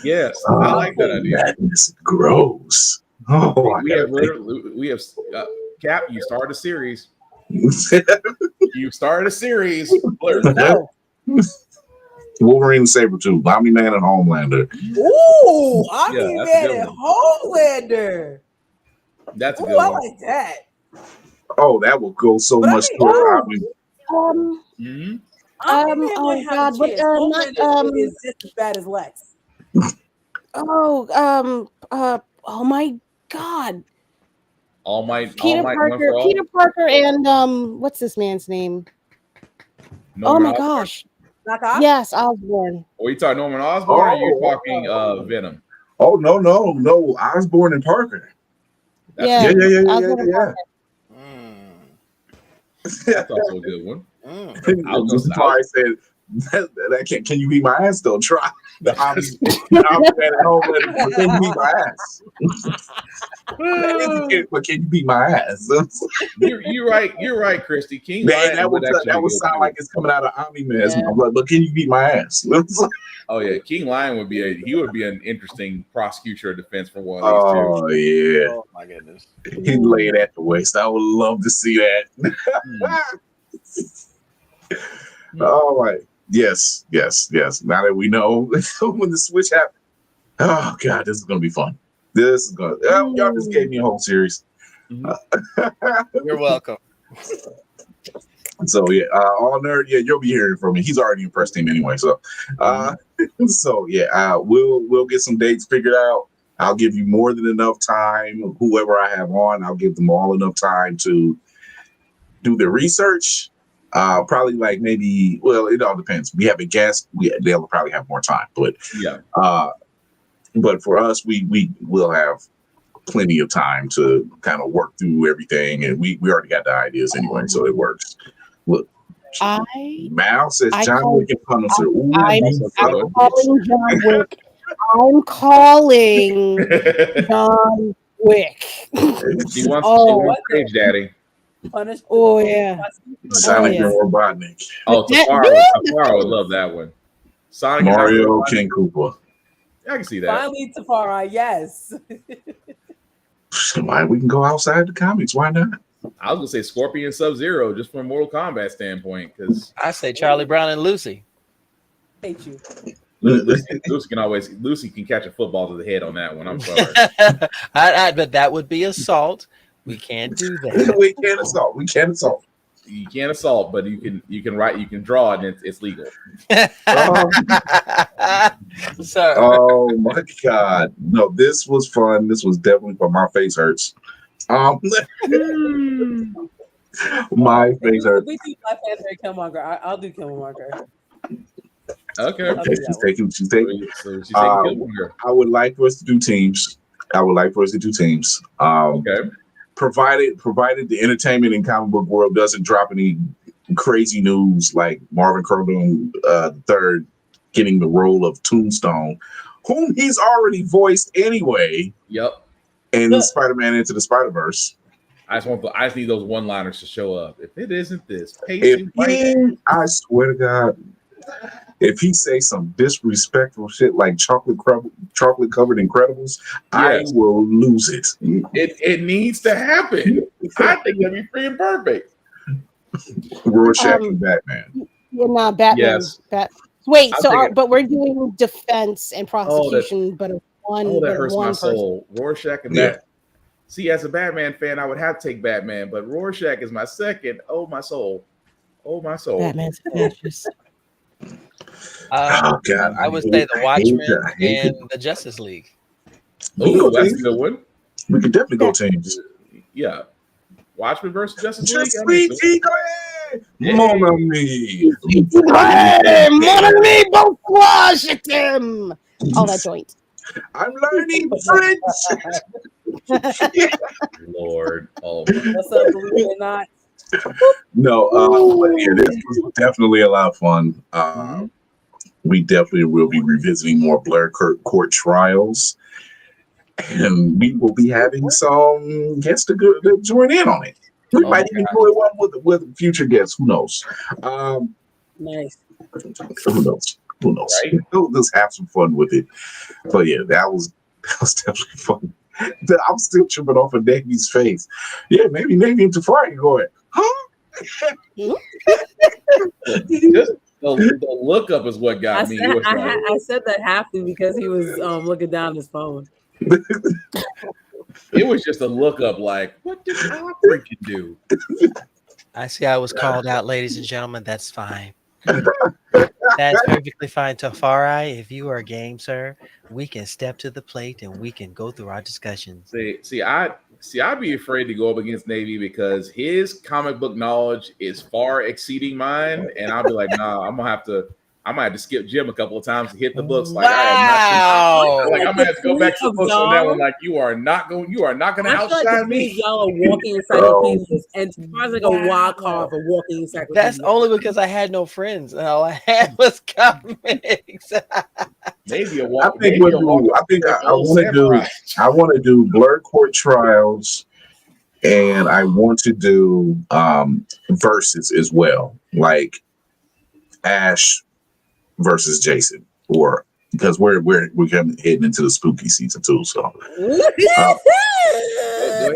Yes, I like that idea. Madness gross. Oh, we have Cap. You started a series. You started a series. Wolverine and Sabretooth, Omni-Man and Homelander. Ooh, Omni-Man and Homelander. That's a Ooh, good I one. like that. Oh, that will go so much toward Oh God! What? Homelander is just as bad as Lex. Oh my God! Peter Parker and what's this man's name? Norman oh my Osborn? gosh! Yes, Osborn. Are you talking Norman Osborn or are you talking Venom? Oh no, Osborn and Parker. Yeah. That's also a good one. I was I said that can you beat my ass though? Try the can you beat my ass? But can you beat my ass? You're right, Christy. King Lion that would sound like it's coming out of Omni-Man's mouth, but can you beat my ass? Oh yeah, King Lion would be an interesting prosecutor of defense for one of these two. Oh yeah. Oh my goodness. He'd lay it at the waist. I would love to see that. All right. Yes. Now that we know when the switch happened. Oh God, this is gonna be fun. Y'all just gave me a whole series. You're welcome. So yeah, All Nerd, you'll be hearing from me. He's already impressed him anyway. So we'll get some dates figured out. I'll give you more than enough time. Whoever I have on, I'll give them all enough time to do the research. Probably like maybe, well, it all depends. We have a guest, they'll probably have more time. But but for us, we will have plenty of time to kind of work through everything, and we already got the ideas anyway, so it works. Look, Mal says John Wick and Punisher. I'm calling John Wick. I'm calling John Wick. She wants Page Daddy. Oh yeah, Sonic and Robotnik. Oh, Tafara would love that one. Sonic Mario King Koopa. I can see that. Finally, Tafara, yes. Why we can go outside the comics? Why not? I was gonna say Scorpion Sub-Zero just from a Mortal Kombat standpoint, because I say Charlie Brown and Lucy. Hate you. Lucy can catch a football to the head on that one. I'm sorry. But that would be assault. We can't do that. We can't assault. You can't assault, but you can draw it, and it's legal. Sir. Oh my God! No, this was fun. This was definitely fun. My face hurts. My face hurts. We do Black Panther and Killmonger. I'll do Killmonger. Okay. Okay, she's taking. So she's taking Killmonger. I would like for us to do teams. Okay. Provided the entertainment and comic book world doesn't drop any crazy news like Marvin Crowden III getting the role of Tombstone, whom he's already voiced anyway. Yep. In Spider-Man Into the Spider-Verse. I just need those one-liners to show up. If it isn't this pacing, I swear to God, if he say some disrespectful shit like chocolate covered Incredibles, I will lose it. It needs to happen. I think that'd be freaking perfect. Rorschach and Batman. Yeah, no, Batman. Yes. Wait, but we're doing defense and prosecution, but one. Oh, that but hurts one my person. soul. Rorschach and Batman. See, as a Batman fan, I would have to take Batman, but Rorschach is my second. Oh, my soul. Oh, my soul. Batman's fascist. Oh God! I would say the Watchmen and the Justice League. Oh, that's a good one. We can definitely go teams. Yeah, Watchmen versus Justice Just League. Mon ami. Mon ami, bon Washington. All that joint. I'm learning French. Lord, oh, What's up, believe it or not? No, but yeah, this was definitely a lot of fun. We definitely will be revisiting more Blerd Court Trials, and we will be having some guests to join in on it. We might even do it one with future guests. Who knows? Nice. Who knows? Right? We'll just have some fun with it. But yeah, that was definitely fun. I'm still tripping off of Navy's face. Yeah, maybe Navy and Tafari going, huh? The look up is what got me. I said that half because he was looking down his phone. It was just a look up like, what did I freaking do? I see I was called out, ladies and gentlemen. That's fine. That's perfectly fine. Tafari, if you are game, sir, we can step to the plate and we can go through our discussions. I'd be afraid to go up against Navy because his comic book knowledge is far exceeding mine, and I'll be like, nah, I might have to skip gym a couple of times to hit the books. Like, I'm gonna have to go back to the books on that one. Like, you are not going to outshine me. Y'all are walking encyclopedias, and Tafari's like a wild card for walking encyclopedias. That's only because I had no friends, and all I had was comics. Maybe I want to do Blerd Court Trials, and I want to do verses as well, like Ash versus Jason, or because we're heading into the spooky season too. So go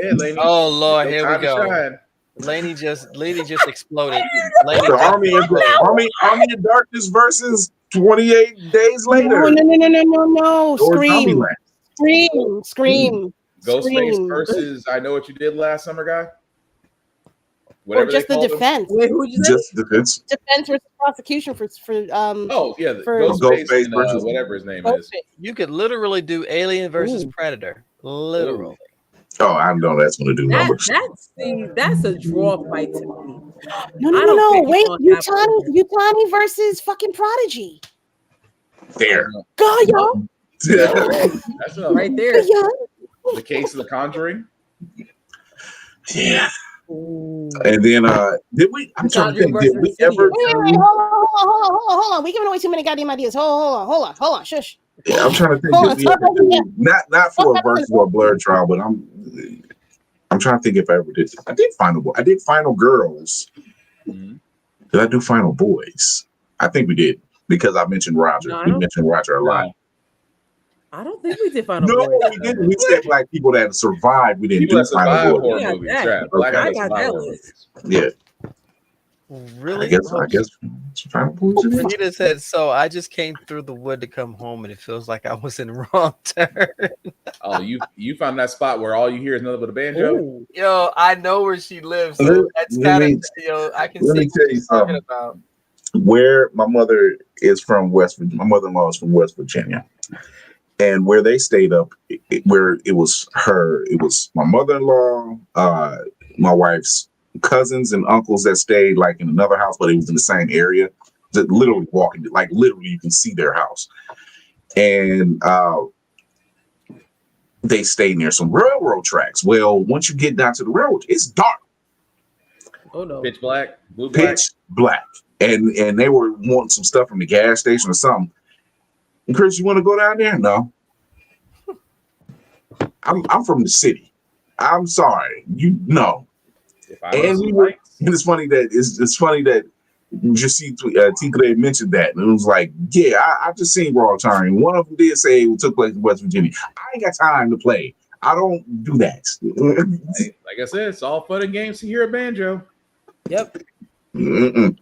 ahead, Lainey. Oh Lord, here we go. Lainey just exploded. Army of Darkness versus 28 Days Later. No. Scream. Ghostface versus I Know What You Did Last Summer guy. Whatever or just the defense. Wait, who'd you just defense. Defense versus prosecution for Ghostface versus whatever his name is. You could literally do Alien versus Predator. Literally. Oh, I know that's going to do numbers. That's a draw fight to me. No. Wait, Utani versus fucking Prodigy. There. Go, y'all. That's right there. The Case of the Conjuring. Yeah. And then did we? I'm trying to think. Did we ever? Wait, hold on. We giving away too many goddamn ideas. Hold on. Shush. Yeah, I'm trying to think. Did we ever do, not for a versus or a Blerd trial, but I'm trying to think if I ever did. I did Final Girls. Mm-hmm. Did I do Final Boys? I think we did because I mentioned Roger. We mentioned Roger a lot. I don't think we did Final Boys. No, we didn't. We said like people that survived. We didn't do Final Boys. I got that list. Yeah. Really? I guess Final Boys. Renita said, so I just came through the wood to come home and it feels like I was in the wrong turn. Oh, you found that spot where all you hear is nothing but a banjo? Ooh. Yo, I know where she lives. So that's kind of, I can see what you're talking about. Where my mother is from my mother-in-law is from West Virginia. And where they stayed up, where it was my mother-in-law, my wife's cousins and uncles that stayed like in another house, but it was in the same area. That literally walking, like literally you can see their house. And they stay near some railroad tracks. Well, once you get down to the railroad, it's dark. Oh no. Pitch black, blue black. Pitch black. And they were wanting some stuff from the gas station or something. And Chris, you want to go down there? No. I'm from the city. I'm sorry. You know. If I And it's funny that just see Tigre mentioned that, and it was like, yeah, I just seen Raw Turn. One of them did say it took place in West Virginia. I ain't got time to play. I don't do that. Like I said, it's all fun and games to hear a banjo. Yep. Mm-mm.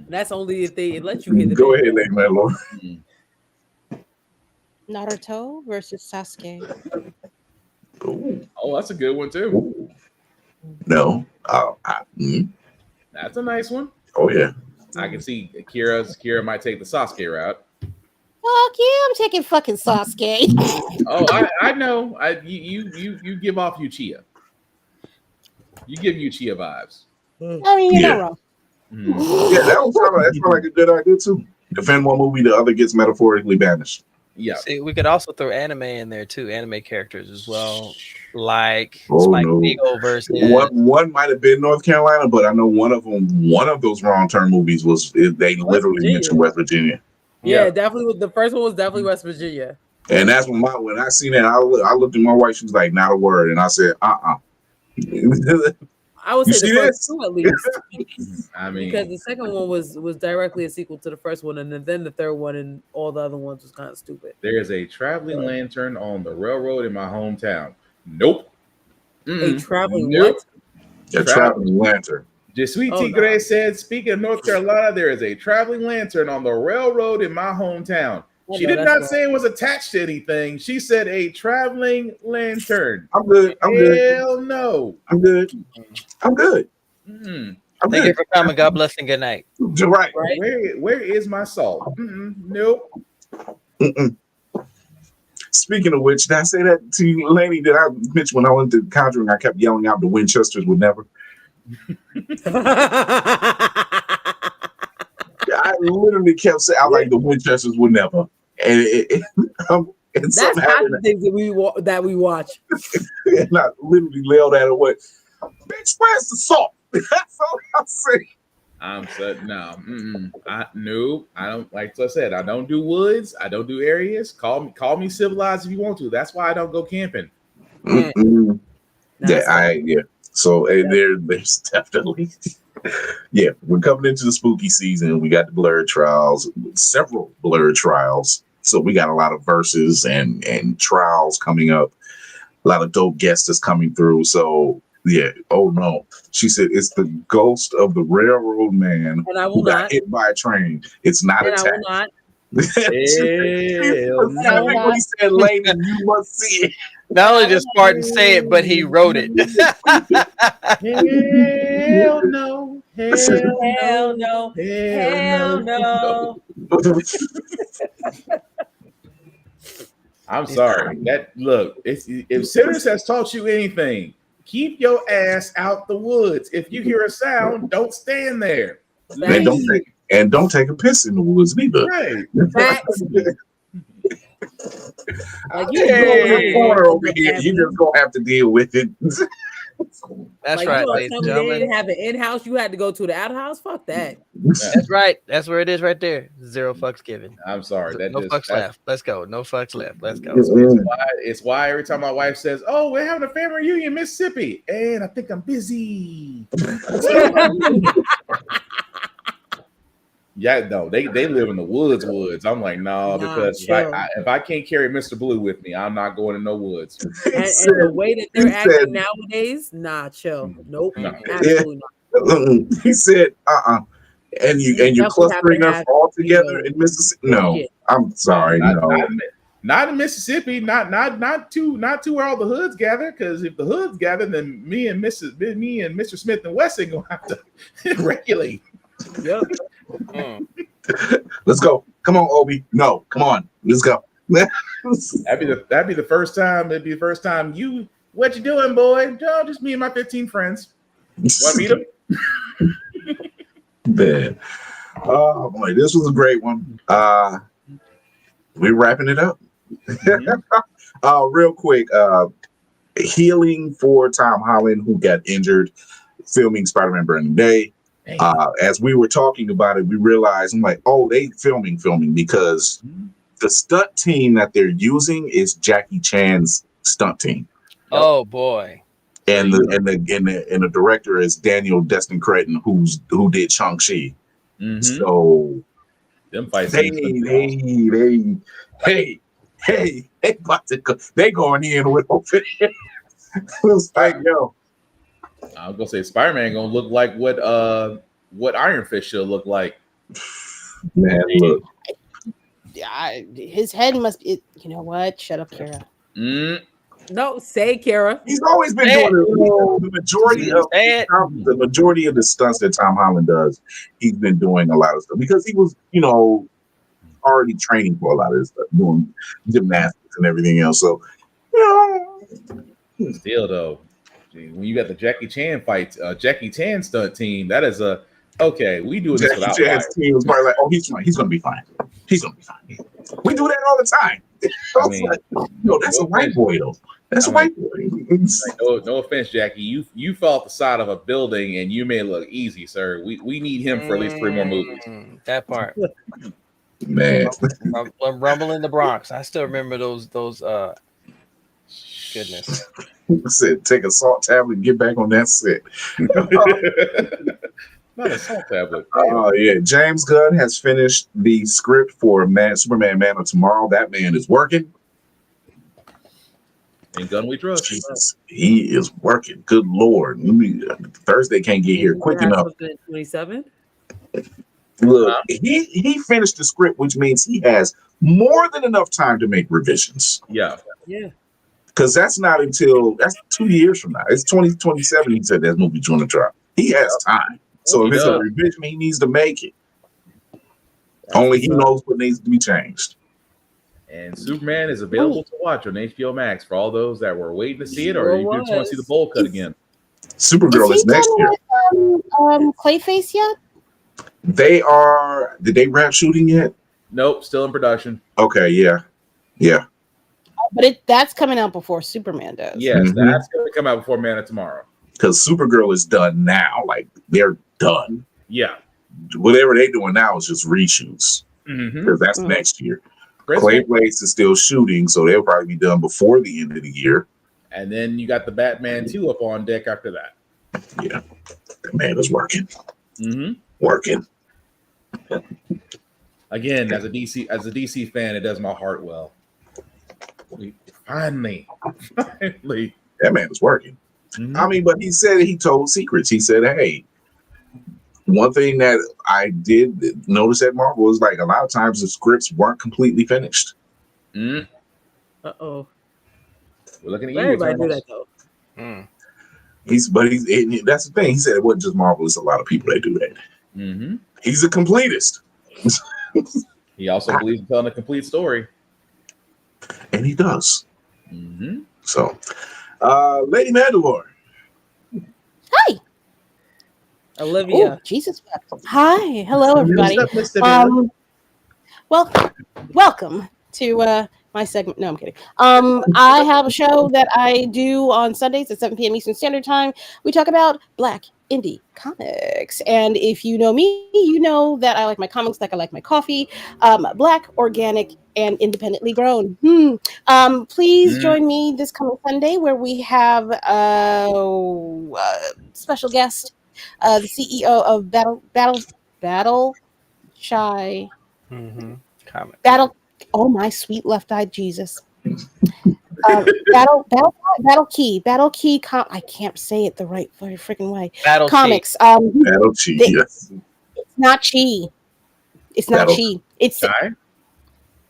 That's only if they let you hear the Go banjo. ahead, Lady Mandalorian. Naruto versus Sasuke. Oh, that's a good one too. No. That's a nice one. Oh yeah. I can see Kira might take the Sasuke route. Fuck yeah, I'm taking fucking Sasuke. Oh, I know. You give off Uchiha. You give Uchiha vibes. I mean, you're not wrong. Yeah, that sounds like a good idea too. Defend one movie, the other gets metaphorically banished. Yeah. See, we could also throw anime in there too, anime characters as well, like Oh, Spike no. Spiegel versus. One might have been North Carolina, but I know one of those Wrong Turn movies was they literally Virginia. mentioned West Virginia. Yeah, definitely. The first one was definitely West Virginia. And that's when I seen that, I looked at my wife. She was like, "Not a word," and I said, I would You say see the this? first two at least. I mean, Because the second one was directly a sequel to the first one, and then the third one and all the other ones was kind of stupid. there is a traveling lantern on the railroad in my hometown. Nope. A traveling Nope. what? A traveling lantern. Jesuit Oh, Tigre no. said, speaking of North Carolina, there is a traveling lantern on the railroad in my hometown. Oh, She no, did that's not wrong. say it was attached to anything. She said a traveling lantern. I'm good. Hell no. I'm good. Mm-mm. I'm Thank you good. for coming. God bless and good night. You're right. Right? Where is my salt? Nope. Mm-mm. Speaking of which, did I say that to you, Laney? Did I mention when I went to Conjuring, I kept yelling out the Winchesters would never? I literally kept saying, I like the Winchesters would never. And That's something half happened, the things that we watch. and I literally yelled at her, "What? Bitch, where's the salt?" That's all I'm saying. I'm said no. No, I don't. Like I said, I don't do woods. I don't do areas. Call me civilized if you want to. That's why I don't go camping. Mm-mm. That's Yeah. So there's definitely yeah. We're coming into the spooky season. We got the Blerd trials, several Blerd trials. So we got a lot of verses and trials coming up. A lot of dope guests is coming through. So yeah. Oh no. She said it's the ghost of the railroad man And I will who got not. hit by a train. It's not And I will attack. not. Specifically said, Lady, you must see it. Not only did Spartan say it, but he wrote it. Hell no. Hell no. Hell no. I'm sorry. If Sinners has taught you anything, keep your ass out the woods. If you hear a sound, don't stand there. And don't take a piss in the woods neither. Right. Facts. Like You go in the corner over here. You just gonna have to deal with it. That's like, right, you ladies tell and me they gentlemen. didn't have an in-house, you had to go to the outhouse? Fuck that. That's right. That's where it is right there. 0 fucks given. I'm sorry. No fucks left. Let's go. No fucks left. Let's go. It's why every time my wife says, "Oh, we're having a family reunion in Mississippi," and I think I'm busy. Yeah, no, they live in the woods. I'm like, no, because if I can't carry Mr. Blue with me, I'm not going to no woods. And the way that they're acting nowadays, nah, chill. Nope. Absolutely not. He said, and you're clustering us all together in Mississippi. No, I'm sorry, not in Mississippi, not to where all the hoods gather. Because if the hoods gather, then me and Mr. Smith and Wesson gonna have to regulate. Yep. Let's go. Come on, Obi. No, come on. Let's go. That'd be the first time. It'd be the first time. What you doing, boy? Oh, just me and my 15 friends. Want to meet them? Bad. Oh boy, this was a great one. We're wrapping it up. Real quick, healing for Tom Holland, who got injured filming Spider-Man Burning Day. As we were talking about it, we realized, I'm like, oh, they filming because the stunt team that they're using is Jackie Chan's stunt team. Oh boy. And the director is Daniel Destin Cretton, who did Shang-Chi. So them fights. They about to go. They going in with open. It's like, yo. I'm gonna say Spider-Man gonna look like what Iron Fist should look like. Man, look. His head must be. You know what? Shut up, Kara. No, say Kara. He's always been doing it. The majority of the stunts that Tom Holland does, he's been doing a lot of stuff because he was, already training for a lot of this stuff, doing gymnastics and everything else. So, still though, when you got the Jackie Chan fights, Jackie Chan stunt team, that is we do this without Chan's team was probably like, oh, he's fine. He's gonna be fine. He's gonna be fine. We do that all the time. That's a white boy though. That's a white boy. No offense, Jackie. You fell off the side of a building and you may look easy, sir. We need him for at least 3 more movies. That part. Man. Rumble in the Bronx. I still remember those goodness. Said take a salt tablet and get back on that set. Not a salt tablet. Oh yeah. James Gunn has finished the script for Superman Man of Tomorrow. That man is working. And Gunn we trust. Jesus, he is working. Good Lord. Thursday can't get here quick enough. 27th? Look, he finished the script, which means he has more than enough time to make revisions. Yeah. Because that's 2 years from now. It's 2027. He said that movie's going to drop. He has time. So if it's a revision, he needs to make it. Only he knows what needs to be changed. And Superman is available to watch on HBO Max for all those that were waiting to see it, or you just want to see the bowl cut again. Supergirl is next year. Clayface yet? They are. Did they wrap shooting yet? Nope, still in production. Okay, yeah. But that's coming out before Superman does. Yes, that's going to come out before Man of Tomorrow. Because Supergirl is done now. Like, they're done. Yeah. Whatever they're doing now is just reshoots. Because that's next year. Clayface is still shooting, so they'll probably be done before the end of the year. And then you got the Batman 2 up on deck after that. Yeah. The man is working. Working. Again, as a DC fan, it does my heart well. Finally. That man is working. I mean, but he told secrets. He said, hey, one thing that I did notice at Marvel was like a lot of times the scripts weren't completely finished. Uh-oh. We're looking at you. Everybody do that though. That's the thing. He said it wasn't just Marvel, it's a lot of people that do that. He's a completist. He also believes in telling a complete story. And he does. So, Lady Mandalorian. Hi. Olivia. Oh, Jesus. Hi. Hello, everybody. Welcome to my segment. No, I'm kidding. I have a show that I do on Sundays at 7 p.m. Eastern Standard Time. We talk about Black indie comics. And if you know me, you know that I like my comics like I like my coffee. Black, organic, and independently grown. Please join me this coming Sunday where we have a special guest, the CEO of Battle Shy Comic. Battle. Oh my sweet left-eyed Jesus. Battle Key. I can't say it the right freaking way. Battle Comics. Battle Chi. Yes. It's not Chi. It's not Chi. It's Chi?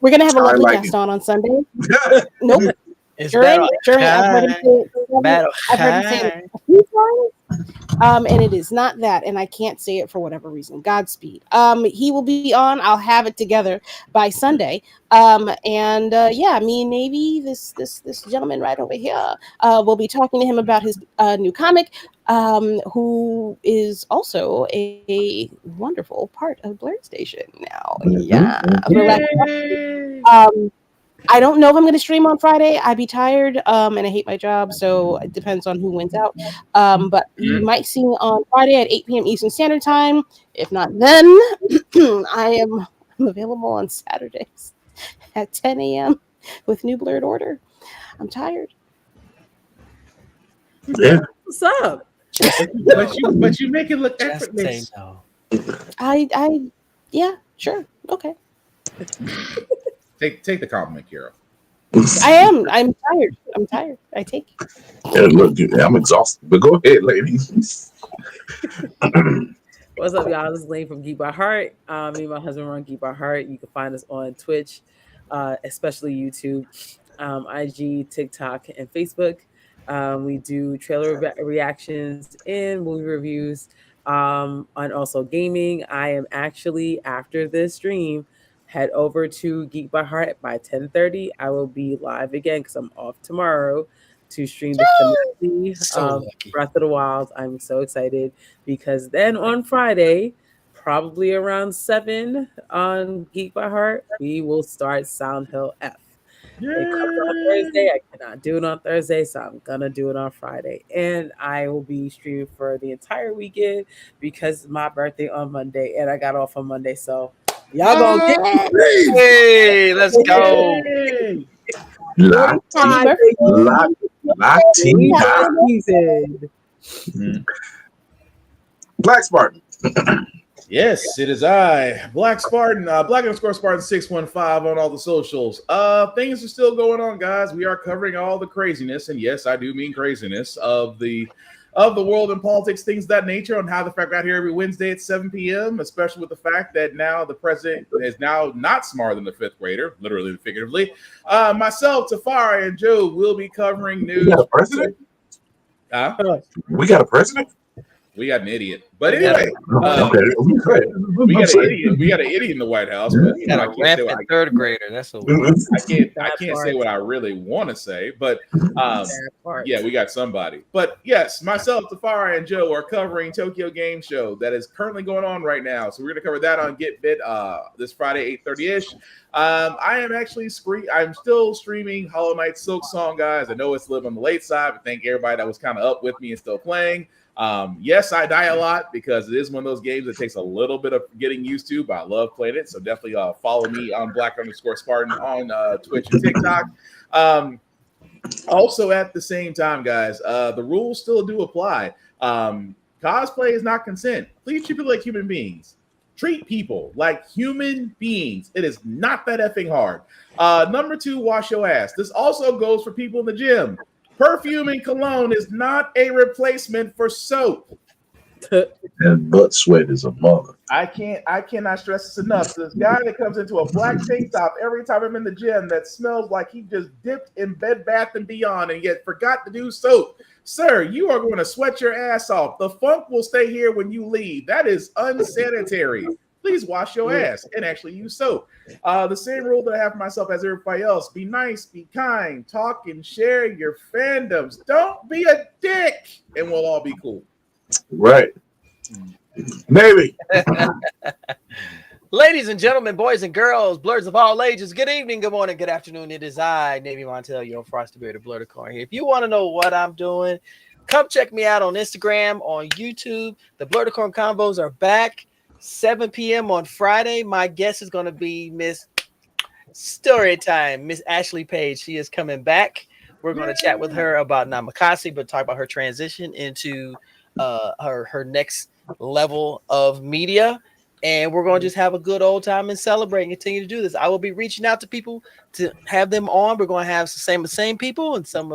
We're gonna have a lovely like guest on Sunday. Nope. It's During, battle I've heard him say it. battle I've heard him say it a few times. And it is not that, and I can't say it for whatever reason. Godspeed. He will be on. I'll have it together by Sunday. Yeah, me and maybe this gentleman right over here. We'll be talking to him about his new comic. Who is also a wonderful part of Blerd Station now. Yeah. I don't know if I'm going to stream on Friday. I'd be tired, and I hate my job, so it depends on who wins out. But you might see me on Friday at 8 p.m. Eastern Standard Time. If not, then I'm available on Saturdays at 10 a.m. with New Blerd Order. I'm tired. Yeah. What's up? But you make it look effortless. Yeah, sure, okay. Take the compliment, Kira. I am. I'm tired. I take it. Yeah, look, I'm exhausted. But go ahead, ladies. What's up, y'all? This is Lane from Geek by Heart. Me and my husband run Geek by Heart. You can find us on Twitch, especially YouTube, IG, TikTok, and Facebook. We do trailer reactions and movie reviews, and also gaming. I am actually, after this stream, head over to Geek by Heart by 10:30. I will be live again because I'm off tomorrow to stream the finale of Breath of the Wild. I'm so excited because then on Friday, probably around 7 on Geek by Heart, we will start Sound Hill F. It comes on Thursday. I cannot do it on Thursday, so I'm gonna do it on Friday. And I will be streaming for the entire weekend because it's my birthday on Monday and I got off on Monday. So y'all gonna get me. Hey, let's go. Black Spartan. Yes, it is I, Black Spartan, Black_Spartan 615 on all the socials. Things are still going on, guys. We are covering all the craziness, and yes, I do mean craziness of the world and politics, things of that nature, on how the fact got here every Wednesday at 7 p.m., especially with the fact that now the president is now not smarter than the fifth grader, literally and figuratively. Myself, Tafari, and Joe will be covering news. We got a president? We got a president? We got an idiot. But anyway, we got an idiot in the White House. But, You got a rampant third grader. That's a I can't say what I really want to say, but yeah, we got somebody. But yes, myself, Tafari, and Joe are covering Tokyo Game Show that is currently going on right now. So we're gonna cover that on Get Bit this Friday, 8:30ish. I am actually I'm still streaming Hollow Knight Silk Song, guys. I know it's a little on the late side, but thank everybody that was kind of up with me and still playing. Yes, I die a lot because it is one of those games that takes a little bit of getting used to, but I love playing it. So definitely follow me on Black_Spartan on Twitch and TikTok. Also, at the same time, guys, the rules still do apply. Cosplay is not consent. Please treat people like human beings. Treat people like human beings. It is not that effing hard. Number 2, wash your ass. This also goes for people in the gym. Perfume and cologne is not a replacement for soap. And butt sweat is a mother. I cannot stress this enough. This guy that comes into a black tank top every time I'm in the gym that smells like he just dipped in Bed Bath & Beyond and yet forgot to do soap. Sir, you are going to sweat your ass off. The funk will stay here when you leave. That is unsanitary. Please wash your ass and actually use soap. The same rule that I have for myself as everybody else. Be nice, be kind, talk and share your fandoms. Don't be a dick, and we'll all be cool. Right. Maybe. Ladies and gentlemen, boys and girls, Blerds of all ages, good evening, good morning, good afternoon. It is I, Navy Montel, your Frosty Beard of Blerd Court here. If you want to know what I'm doing, come check me out on Instagram, on YouTube. The Blerd Court Convos are back. 7 p.m. on Friday. My guest is going to be Miss Storytime, Miss Ashley Page. She is coming back. We're going to chat with her about Namakasi, but talk about her transition into her next level of media. And we're going to just have a good old time and celebrate and continue to do this. I will be reaching out to people to have them on. We're going to have the same people and some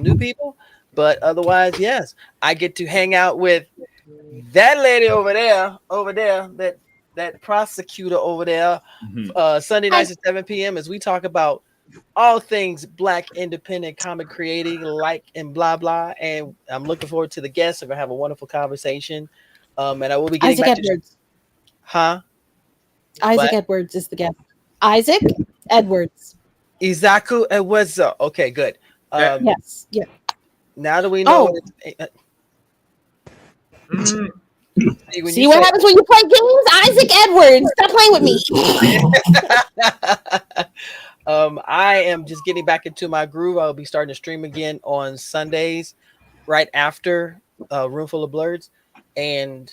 new people. But otherwise, yes, I get to hang out with that lady over there, that prosecutor over there, Sunday nights at 7 p.m. as we talk about all things Black independent comic creating, like and blah blah. And I'm looking forward to the guests. We're gonna have a wonderful conversation. And I will be getting Isaac back Edwards. huh? Isaac What? Edwards is the guest. Isaac Edwards. Izaku Edwards. Okay, good. Yes. Yeah. Now that we know, See what happens when you play games, Isaac Edwards. Stop playing with me. I am just getting back into my groove. I'll be starting to stream again on Sundays, right after Roomful of Blerds, and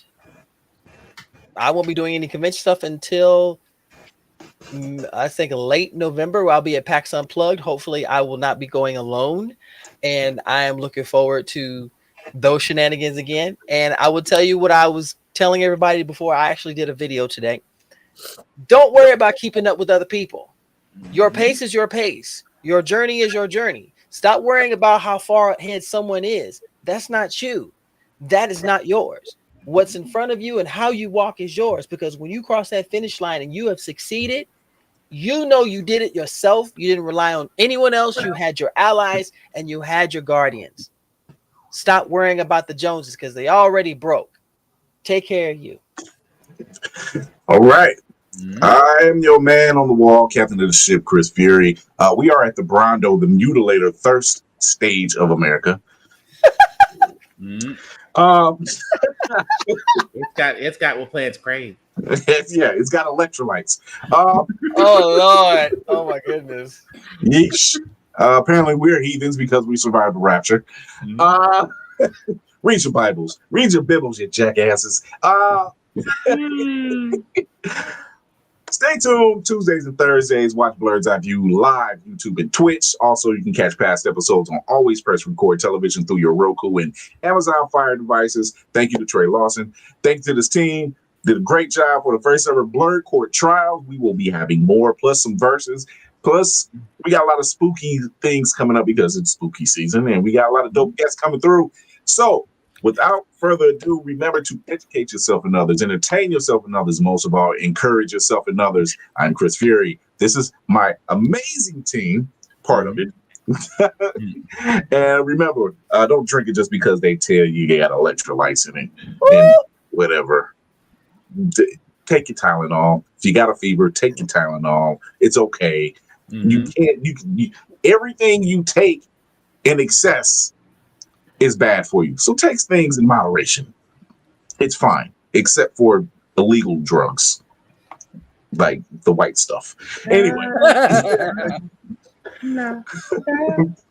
I won't be doing any convention stuff until I think late November. Where I'll be at PAX Unplugged. Hopefully, I will not be going alone, and I am looking forward to those shenanigans again. And I will tell you what I was telling everybody before I actually did a video today. Don't worry about keeping up with other people. Your pace is your pace. Your journey is your journey. Stop worrying about how far ahead someone is. That's not you. That is not yours. What's in front of you and how you walk is yours, because when you cross that finish line and you have succeeded, you know you did it yourself. You didn't rely on anyone else. You had your allies and you had your guardians. Stop worrying about the Joneses because they already broke. Take care of you. All right. I am your man on the wall, captain of the ship, Chris Fury. We are at the Brondo, the Mutilator Thirst stage of America. It's got what plants crave. It's got electrolytes. Oh Lord! Oh my goodness! Yeesh. Apparently, we're heathens because we survived the rapture. Read your Bibles, read your Bibles, you jackasses. Stay tuned Tuesdays and Thursdays. Watch Blerd's Eyeview live, YouTube and Twitch. Also, you can catch past episodes on Always Press Record television through your Roku and Amazon Fire devices. Thank you to Trey Lawson. Thank you to this team. Did a great job for the first ever Blerd Court Trials. We will be having more, plus some verses. Plus, we got a lot of spooky things coming up because it's spooky season, and we got a lot of dope guests coming through. So, without further ado, remember to educate yourself and others, entertain yourself and others, most of all, encourage yourself and others. I'm Chris Fury. This is my amazing team, part of it. And remember, don't drink it just because they tell you got electrolytes in it and whatever. Take your Tylenol. If you got a fever, take your Tylenol. It's okay. You can't. Everything you take in excess is bad for you. So take things in moderation. It's fine, except for illegal drugs, like the white stuff. Anyway.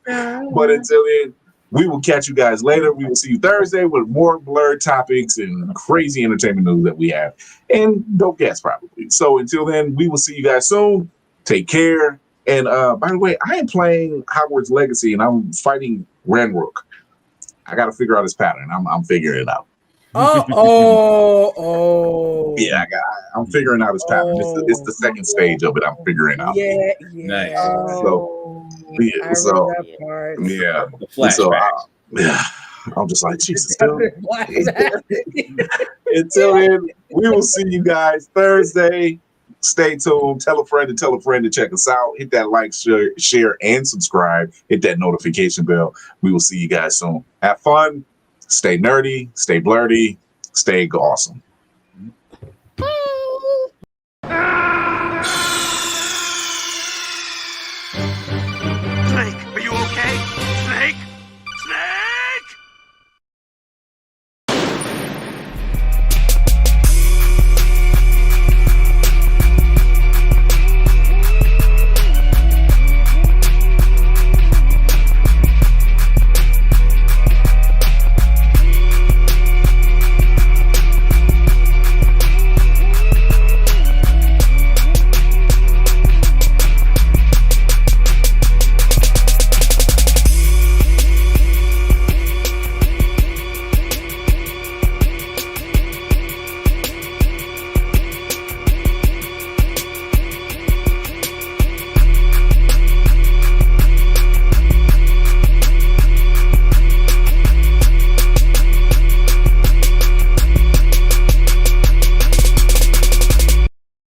But until then, we will catch you guys later. We will see you Thursday with more Blerd topics and crazy entertainment news that we have. And dope guests, probably. So until then, we will see you guys soon. Take care. And by the way, I am playing Hogwarts Legacy and I'm fighting Ranrook. I got to figure out his pattern. I'm figuring it out. Yeah, I'm figuring out his pattern. It's the second stage of it. I'm figuring out. Yeah. Nice. So I'm just like, Jesus. Until then, we will see you guys Thursday. Stay tuned. Tell a friend to check us out. Hit that like, share, and subscribe. Hit that notification bell. We will see you guys soon. Have fun. Stay nerdy. Stay blerdy. Stay awesome.